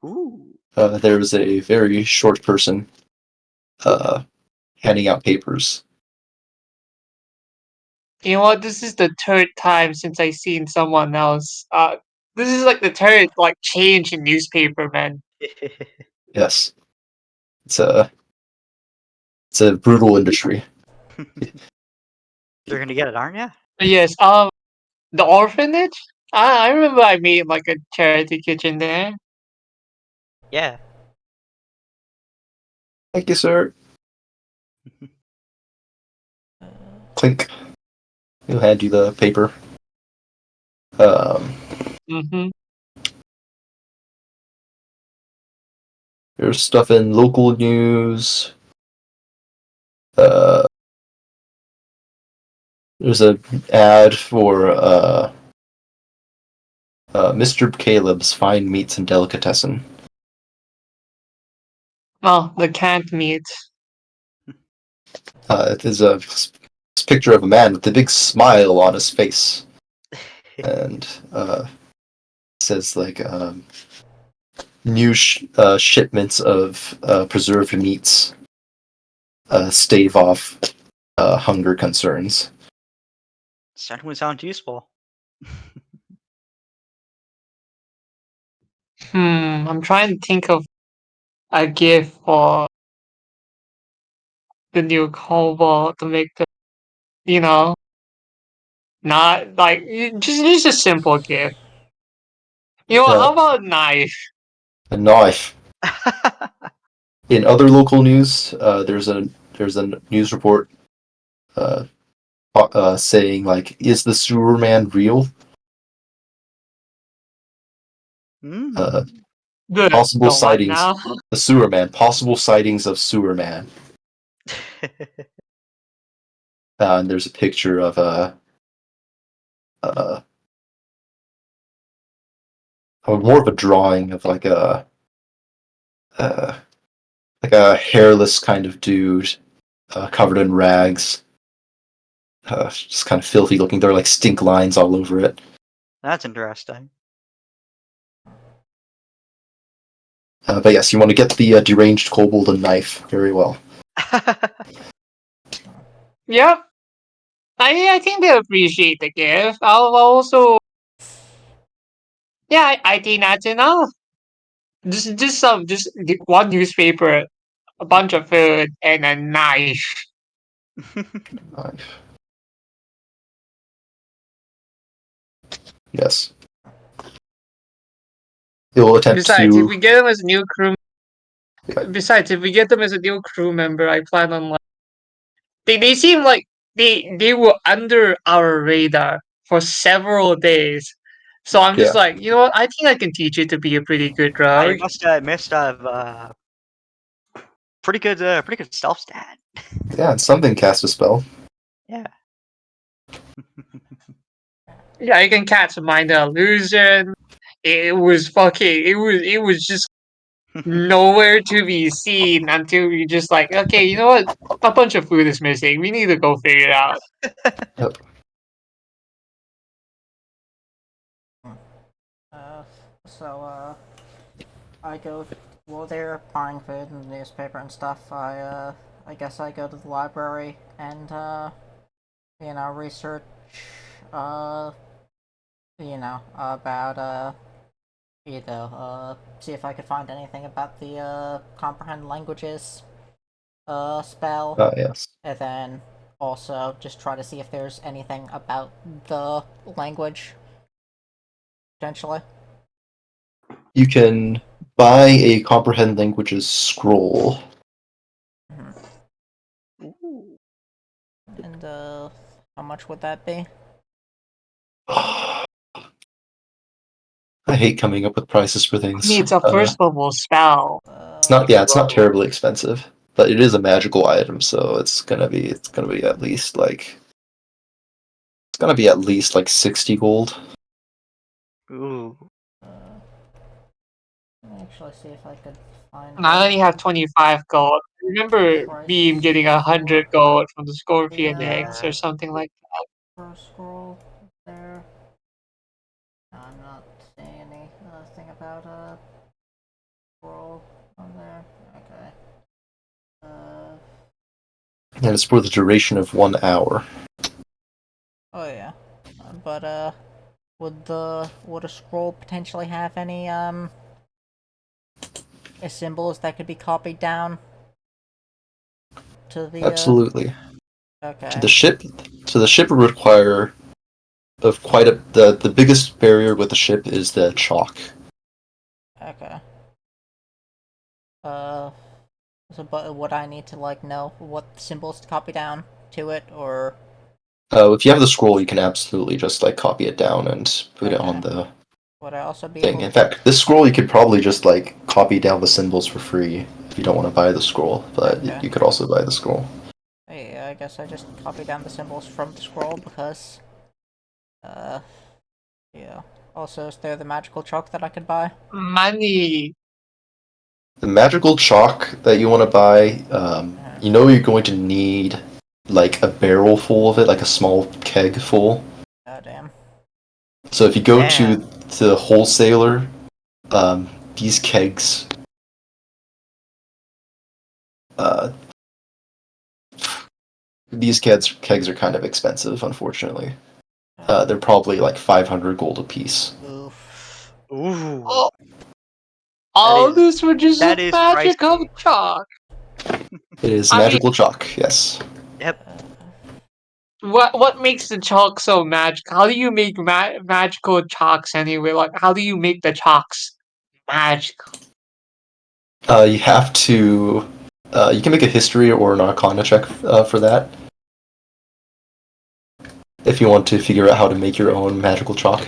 Ooh. There was a very short person handing out papers. You know what? This is the third time since I seen someone else. This is like the third change in newspaper, man. Yes. It's a brutal industry. You're gonna get it, aren't you? But yes, the orphanage. I remember I made like a charity kitchen there. Yeah. Thank you, sir. Clink. He'll hand you the paper. Mm-hmm. There's stuff in local news. There's an ad for Mr. Caleb's Fine Meats and Delicatessen. Oh, the canned meat. It is a picture of a man with a big smile on his face, and it says like new shipments of preserved meats stave off hunger concerns. Certainly sounds useful. I'm trying to think of a gift for the new cobalt to make the, you know, not like just a simple gift. You know what? How about a knife? A knife. In other local news, there's a news report saying like, "Is the sewer man real?" Mm. Possible The what sightings. now? The sewer man. Possible sightings of sewer man. And there's a picture of uh, more of a drawing of like uh, a hairless kind of dude, covered in rags, just kind of filthy looking. There are like stink lines all over it. That's interesting. But yes, you want to get the deranged kobold a knife. Very well. Yeah, I think they appreciate the gift. I'll also, yeah, I think that's enough. Just one newspaper, a bunch of food, and a knife. Knife. Yes. He'll attempt Besides, if to. we get them as a new crew, besides if we get them as a new crew member, I plan on they seem like they were under our radar for several days. So I'm just Yeah. like, you know what? I think I can teach you to be a pretty good I rogue. must have pretty good stealth stat. Yeah, and something cast a spell. Yeah. Yeah, you can catch mind illusion. It was fucking. It was just nowhere to be seen until you just like, okay, you know what? A bunch of food is missing. We need to go figure it out. Yep. Uh, so, I go, while they're buying food and newspaper and stuff, I guess I go to the library and, research, uh, about, see if I could find anything about the, comprehend languages, spell, Yes. and then also just try to see if there's anything about the language, potentially. You can buy a comprehend languages scroll. Ooh. And, how much would that be? I hate coming up with prices for things. It's a first level spell. It's not. Yeah, it's not terribly expensive, but it is a magical item, so it's gonna be at least like 60 gold. Ooh. Let me actually see if I could find And I only have 25 gold. I remember price Beam getting 100 gold from the scorpion Yeah. eggs or something like that. for a scroll there. No, I'm not seeing any thing about a scroll on there. Okay. And it's for the duration of 1 hour. Oh yeah. But would a scroll potentially have any symbols that could be copied down to the Absolutely. okay. The ship would require of quite a the biggest barrier with the ship is the chalk. Okay. Uh so but would I need to like know what symbols to copy down to it, or If you have the scroll, you can absolutely just like copy it down and put it on Okay. the would I also be thing. able In fact, this scroll you could probably just like copy down the symbols for free if you don't want to buy the scroll, but Okay. you could also buy the scroll. Hey, I guess I just copy down the symbols from the scroll because uh yeah. Also, is there the magical chalk that I could buy? Money. The magical chalk that you want to buy, you're going to need like a barrel full of it, like a small keg full. Oh damn. So if you go to Damn. the wholesaler, these kegs, uh, kegs are kind of expensive, unfortunately. They're probably like 500 gold a piece. Oof. Ooh. Oh, all is- this for just that the is magic of pricey. chalk. It is I mean, magical chalk, yes. Yep. what makes the chalk so magical? How do you make magical chalks anyway? Like, how do you make the chalks magical? You have to. You can make a history or an arcana check for that if you want to figure out how to make your own magical chalk.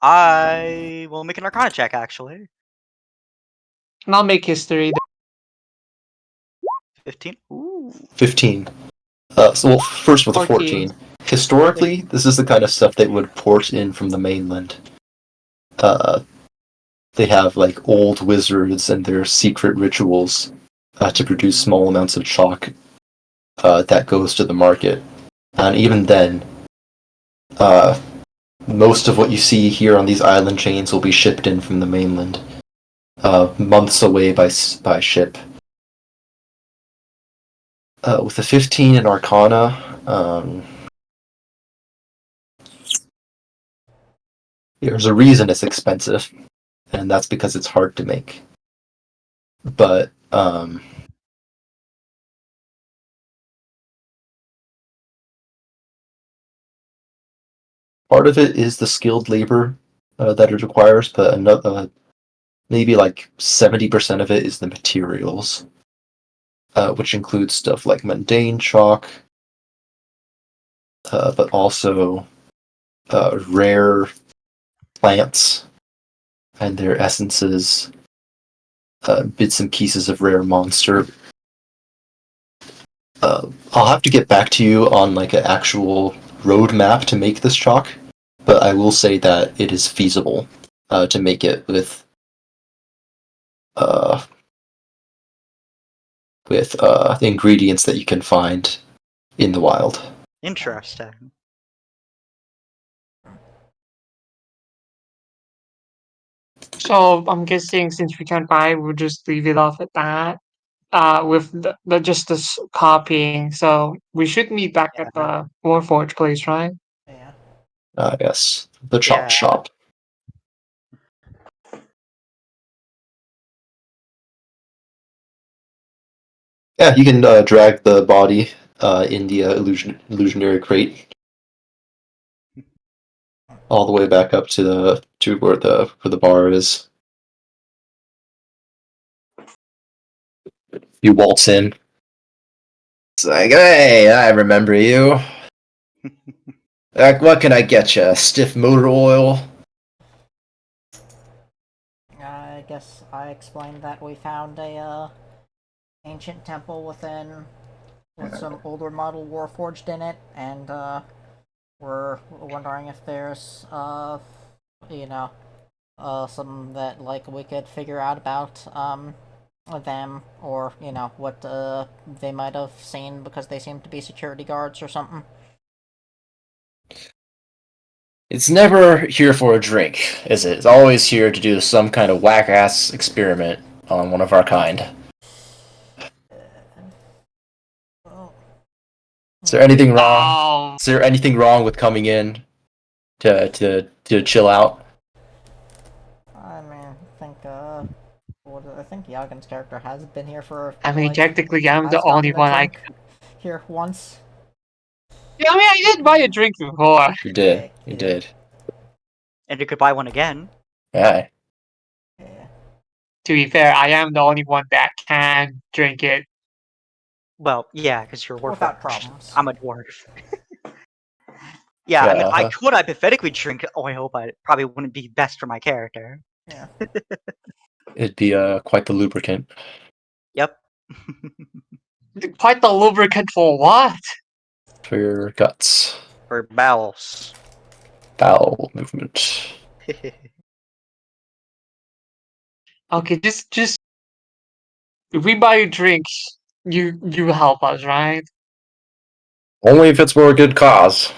I will make an Arcana check actually. And I'll make history. 15. Ooh. 15. Well, first with a 14. 14. Historically, this is the kind of stuff that would port in from the mainland. Uh, they have like old wizards and their secret rituals to produce small amounts of chalk that goes to the market. And even then, uh, most of what you see here on these island chains will be shipped in from the mainland, months away by ship. With a 15 in Arcana, there's a reason it's expensive, and that's because it's hard to make. But part of it is the skilled labor that it requires, but another maybe like 70% of it is the materials, which includes stuff like mundane chalk, but also rare plants and their essences, bits and pieces of rare monster. I'll have to get back to you on like an actual roadmap to make this chalk, but I will say that it is feasible to make it uh, with the ingredients that you can find in the wild. Interesting. So I'm guessing since we can't buy, we'll just leave it off at that. With the just this copying. So we should meet back at Yeah. the Warforge place, right? Yeah. Yes, the chalk Yeah. shop. Yeah, you can drag the body in the illusionary crate all the way back up to where the bar is. You waltz in. It's like, hey, I remember you. Like, what can I get you? Stiff motor oil? I guess I explained that we found a ancient temple with some older model warforged in it, and we're wondering if there's you know something that like we could figure out about them, or what they might have seen, because they seem to be security guards or something. It's never here for a drink, is it? It's always here to do some kind of whack-ass experiment on one of our kind. Oh. Is there anything wrong? Oh, Is there anything wrong with coming in to chill out? I mean, I think Yagen's character has been here for I mean, like technically, I'm the has only gotten a one I drink could. here once. Yeah, I mean, I did buy a drink before. You did. Yeah, You yeah, did. And you could buy one again. Yeah. yeah. To be fair, I am the only one that can drink it. Well, yeah, because you're a Without warforged. problems. I'm a dwarf. Yeah, I mean, I Uh-huh. could hypothetically drink oil, but it probably wouldn't be best for my character. Yeah. It'd be quite the lubricant Yep. Quite the lubricant for what? for your guts. For bowels. Bowel movement. Okay, just if we buy you drinks, you help us, right? Only if it's for a good cause.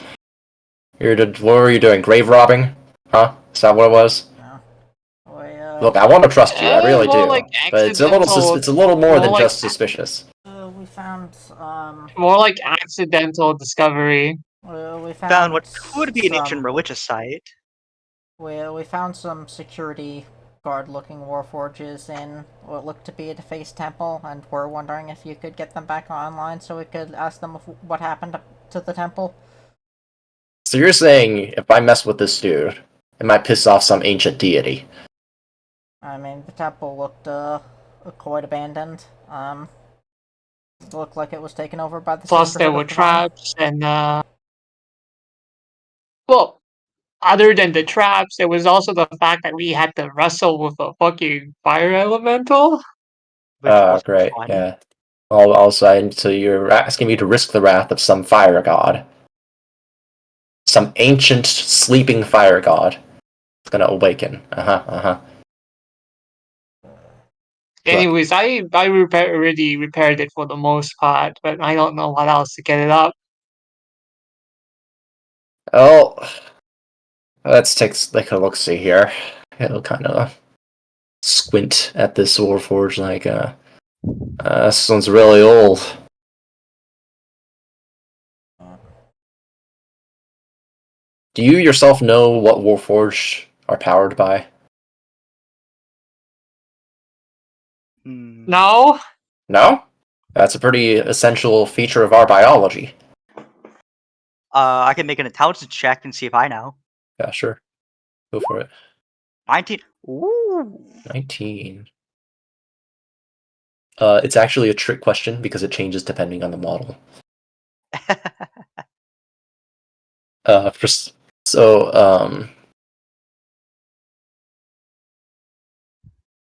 What were you doing? Grave robbing? Huh? Is that what it was? No. Look, I want to trust you, I really More do. like But accidental. it's a little more More than like just suspicious. We found more like accidental discovery. we Found found what could be an ancient some religious site. we found some security guard-looking warforges in what looked to be a defaced temple, and we're wondering if you could get them back online so we could ask them what happened to the temple. So you're saying if I mess with this dude, it might piss off some ancient deity? I mean, the temple looked quite abandoned. It looked like it was taken over by the Plus, there Sisterhood were of Divine. traps, and well, other than the traps, there was also the fact that we had to wrestle with a fucking fire elemental. Which was Great, fun. yeah. So you're asking me to risk the wrath of some fire god. Some ancient sleeping fire god. It's gonna awaken. Uh-huh. Look, Anyways, already repaired it for the most part, but I don't know what else to get it up. oh, let's take a look-see here. It'll kind of squint at this Warforge like, this one's really old. Do you yourself know what Warforged are powered by? Hmm. No, No? That's a pretty essential feature of our biology. I can make an intelligence check and see if I know. Yeah, sure. Go for it. 19. Ooh. 19. It's actually a trick question because it changes depending on the model. For, so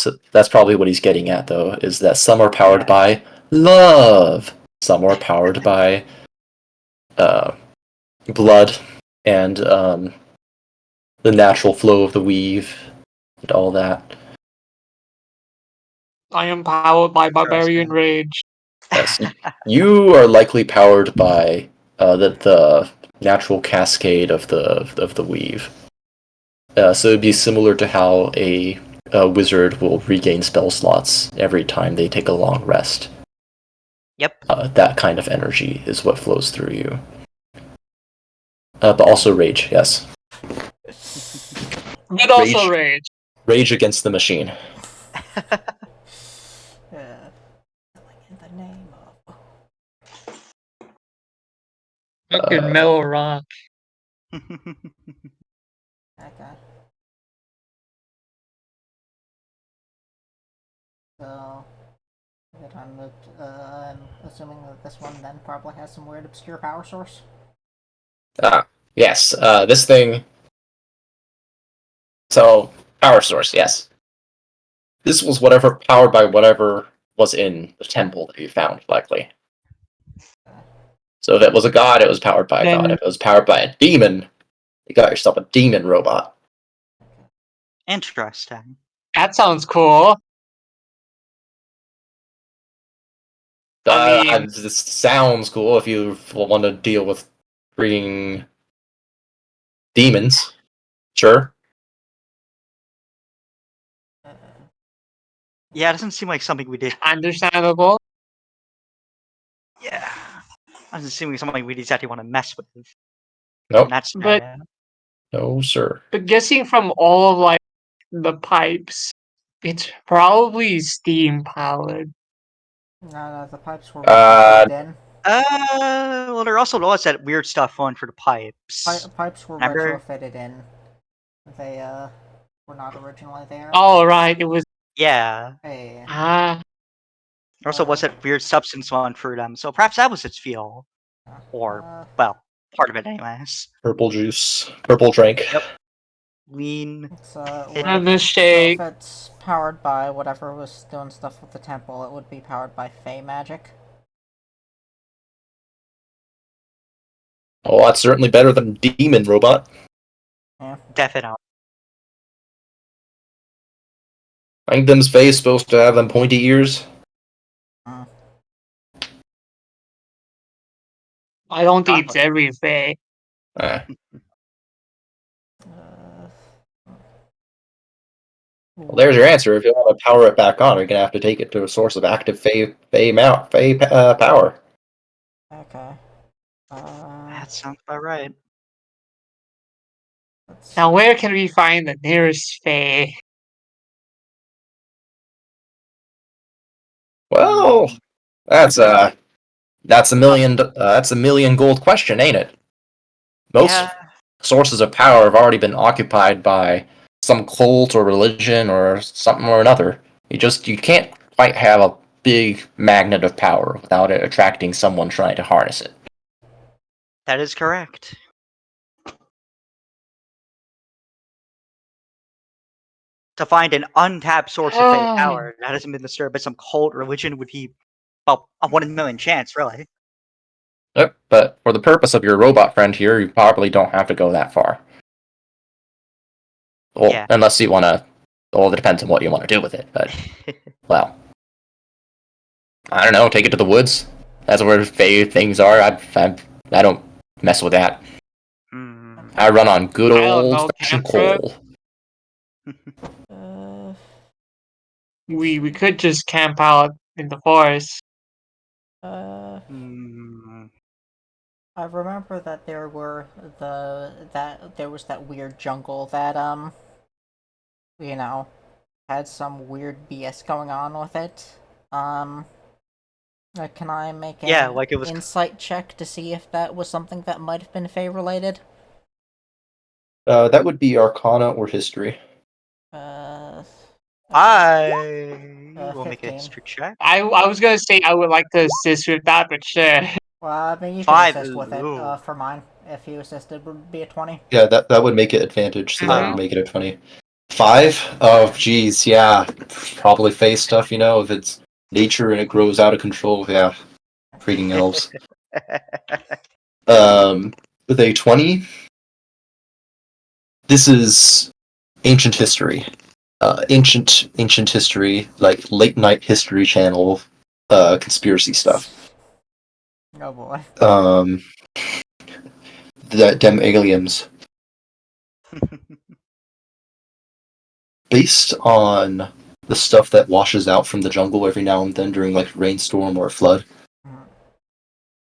So that's probably what he's getting at, though, is that some are powered Yeah. by love, some are powered by blood and the natural flow of the weave and all that. I am powered by barbarian Interesting. rage. Yes, you are likely powered by the natural cascade of the weave. So it'd be similar to how a wizard will regain spell slots every time they take a long rest. Yep. That kind of energy is what flows through you. But also rage, yes. But also rage. Rage against the machine. In the name of. Fucking metal rock. Okay. So, I'm assuming that this one then probably has some weird obscure power source. Yes. This thing. So power source, yes. This was whatever powered by whatever was in the temple that you found, likely. So if it was a god, it was powered by a god. If it was powered by a demon, you got yourself a demon robot. Interesting. That sounds cool. I mean, This sounds cool if you want to deal with freaking demons. Sure. Yeah, it doesn't seem like something we did. understandable. Yeah. It doesn't seem like something we exactly want to mess with. Nope. That's But- No, sir. But guessing from all of like the pipes, it's probably steam powered. No, the pipes were Uh, retrofitted in. well, there also was that weird stuff on for the pipes. Pipes were Remember? retrofitted in. They were not originally there. Oh right, it was Yeah. Hey. There also was that weird substance on for them, so perhaps that was its feel. Or, well, part of it anyways. purple juice. Purple drink. Yep. Lean. It's a so mistake. if it's powered by whatever was doing stuff with the temple, it would be powered by Fey magic. Oh, that's certainly better than demon robot. Definitely. I think them's face supposed to have them pointy ears. I don't think it's every Fae. Well, there's your answer. If you want to power it back on, you're gonna have to take it to a source of active power. Okay. That sounds about right. Now where can we find the nearest Fae? Well, that's a million gold question, ain't it? Most sources of power have already been occupied by some cult or religion or something or another. You can't quite have a big magnet of power without it attracting someone trying to harness it. That is correct. To find an untapped source of fake power that hasn't been disturbed by some cult religion would be, well, a 1 in a million chance, really. Yep, but for the purpose of your robot friend here, you probably don't have to go that far. Well, unless you want to. Well, it depends on what you want to do with it, but well, I don't know. Take it to the woods. That's where Fey things are. I don't mess with that. I run on good old-fashioned coal. We could just camp out in the forest. I remember that there were there was that weird jungle that you know, had some weird BS going on with it. Can I make an insight check to see if that was something that might have been Fey related? That would be Arcana or History. I will make a 15. history check. I was gonna say I would like to assist with that, but sure. Well, I mean, you can assist with it for mine. If you assisted, would be a 20. Yeah, that would make it advantage, so that would make it a 20. 5? Oh, geez, yeah. Probably face stuff, you know, if it's nature and it grows out of control, yeah. Freaking elves. With a 20, this is ancient history. Ancient history, like late night history channel, conspiracy stuff. Oh boy. The dem aliens. Based on the stuff that washes out from the jungle every now and then during like rainstorm or flood,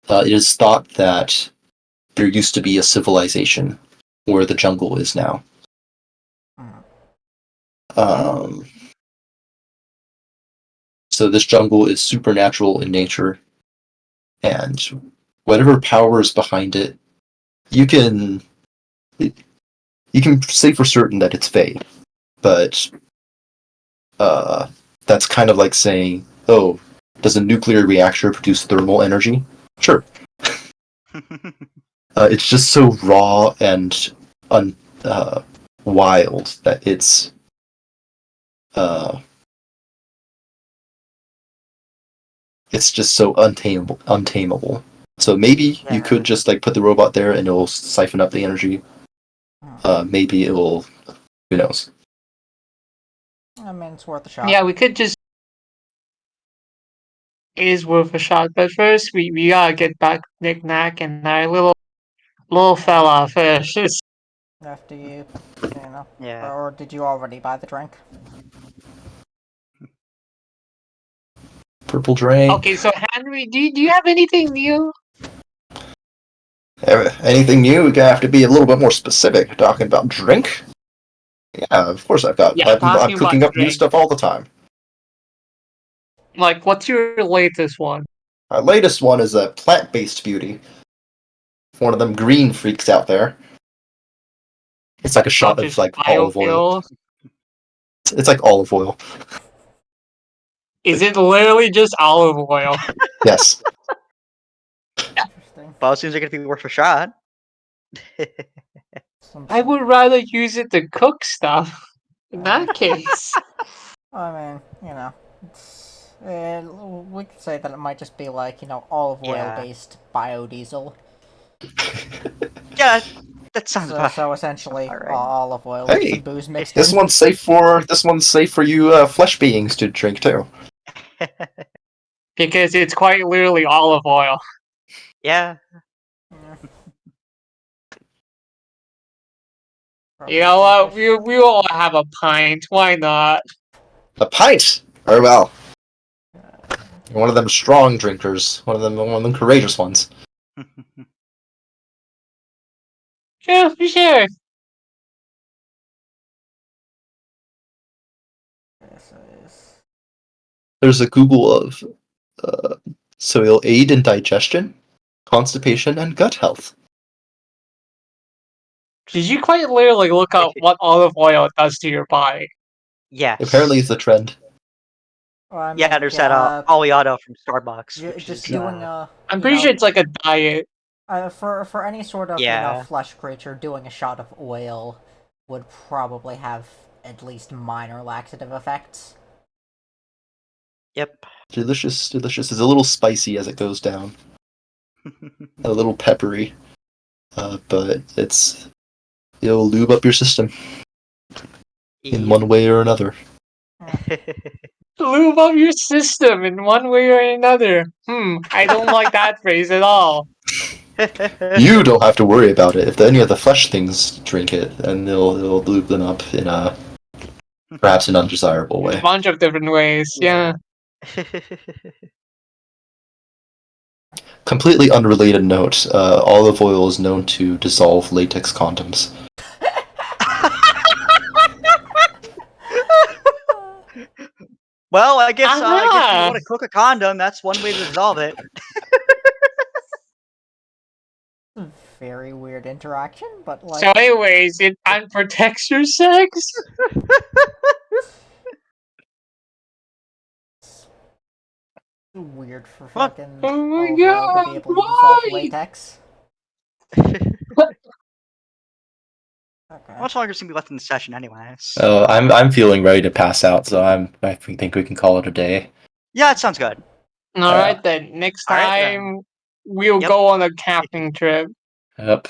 it is thought that there used to be a civilization where the jungle is now. So this jungle is supernatural in nature, and whatever power is behind it, you can say for certain that it's fake, but that's kind of like saying, oh, does a nuclear reactor produce thermal energy? Sure. It's just so raw and wild that it's just so untamable. So maybe you could just like put the robot there and it'll siphon up the energy. Maybe it will. Who knows? I mean, it's worth a shot. Yeah, we could just. It is worth a shot, but first we gotta get back Nick Knack and our little fella first. After you know. Yeah. Or did you already buy the drink? Purple drink. Okay, so Henry, do you have anything new? Anything new? We're gonna have to be a little bit more specific. Talking about drink. Yeah, of course I've got. Yeah, I'm talking about cooking up new drink. stuff all the time. Like, what's your latest one? Our latest one is a plant-based beauty. One of them green freaks out there. It's like a shot Such of as like olive oil. biofuels? It's like olive oil. Is it literally just olive oil? Yes. Interesting. Well, it seems like it'd be worth a shot. I would rather use it to cook stuff. In that case. I mean, you know, we could say that it might just be like, you know, olive oil-based biodiesel. Yeah, that sounds So, about. so essentially, alright. olive oil with Hey, some booze mixed this in. one's safe for you flesh beings to drink too. Because it's quite literally olive oil. Yeah. You know what? We all have a pint. Why not? A pint. Very well. One of them strong drinkers. One of them courageous ones. Yeah, for sure. There's a Google of so it'll aid in digestion, constipation, and gut health. Did you quite literally look up what olive oil does to your body? Yes. Apparently, it's a trend. Well, I mean, Yeah, there's that Oleato from Starbucks. Which just is, doing I'm pretty sure it's like a diet. for any sort of you know flesh creature, doing a shot of oil would probably have at least minor laxative effects. Yep. Delicious, delicious. It's a little spicy as it goes down. A little peppery. But it'll lube up your system in one way or another. Lube up your system in one way or another. I don't like that phrase at all. You don't have to worry about it. If any of the flesh things drink it, then it'll lube them up in a perhaps an undesirable way. A bunch of different ways, yeah. Completely unrelated note, olive oil is known to dissolve latex condoms. Well, I guess if you Ah! want to cook a condom, that's one way to dissolve it. Very weird interaction, but like. So anyways, it protects your sex? Weird for What? fucking Oh my olive oil to god, be able to dissolve why? latex. Okay. How much longer is gonna be left in the session, anyways? I'm feeling ready to pass out, so I think we can call it a day. Yeah, it sounds good. All right then. Next All right, then. time we'll Yep. go on a camping trip. Yep.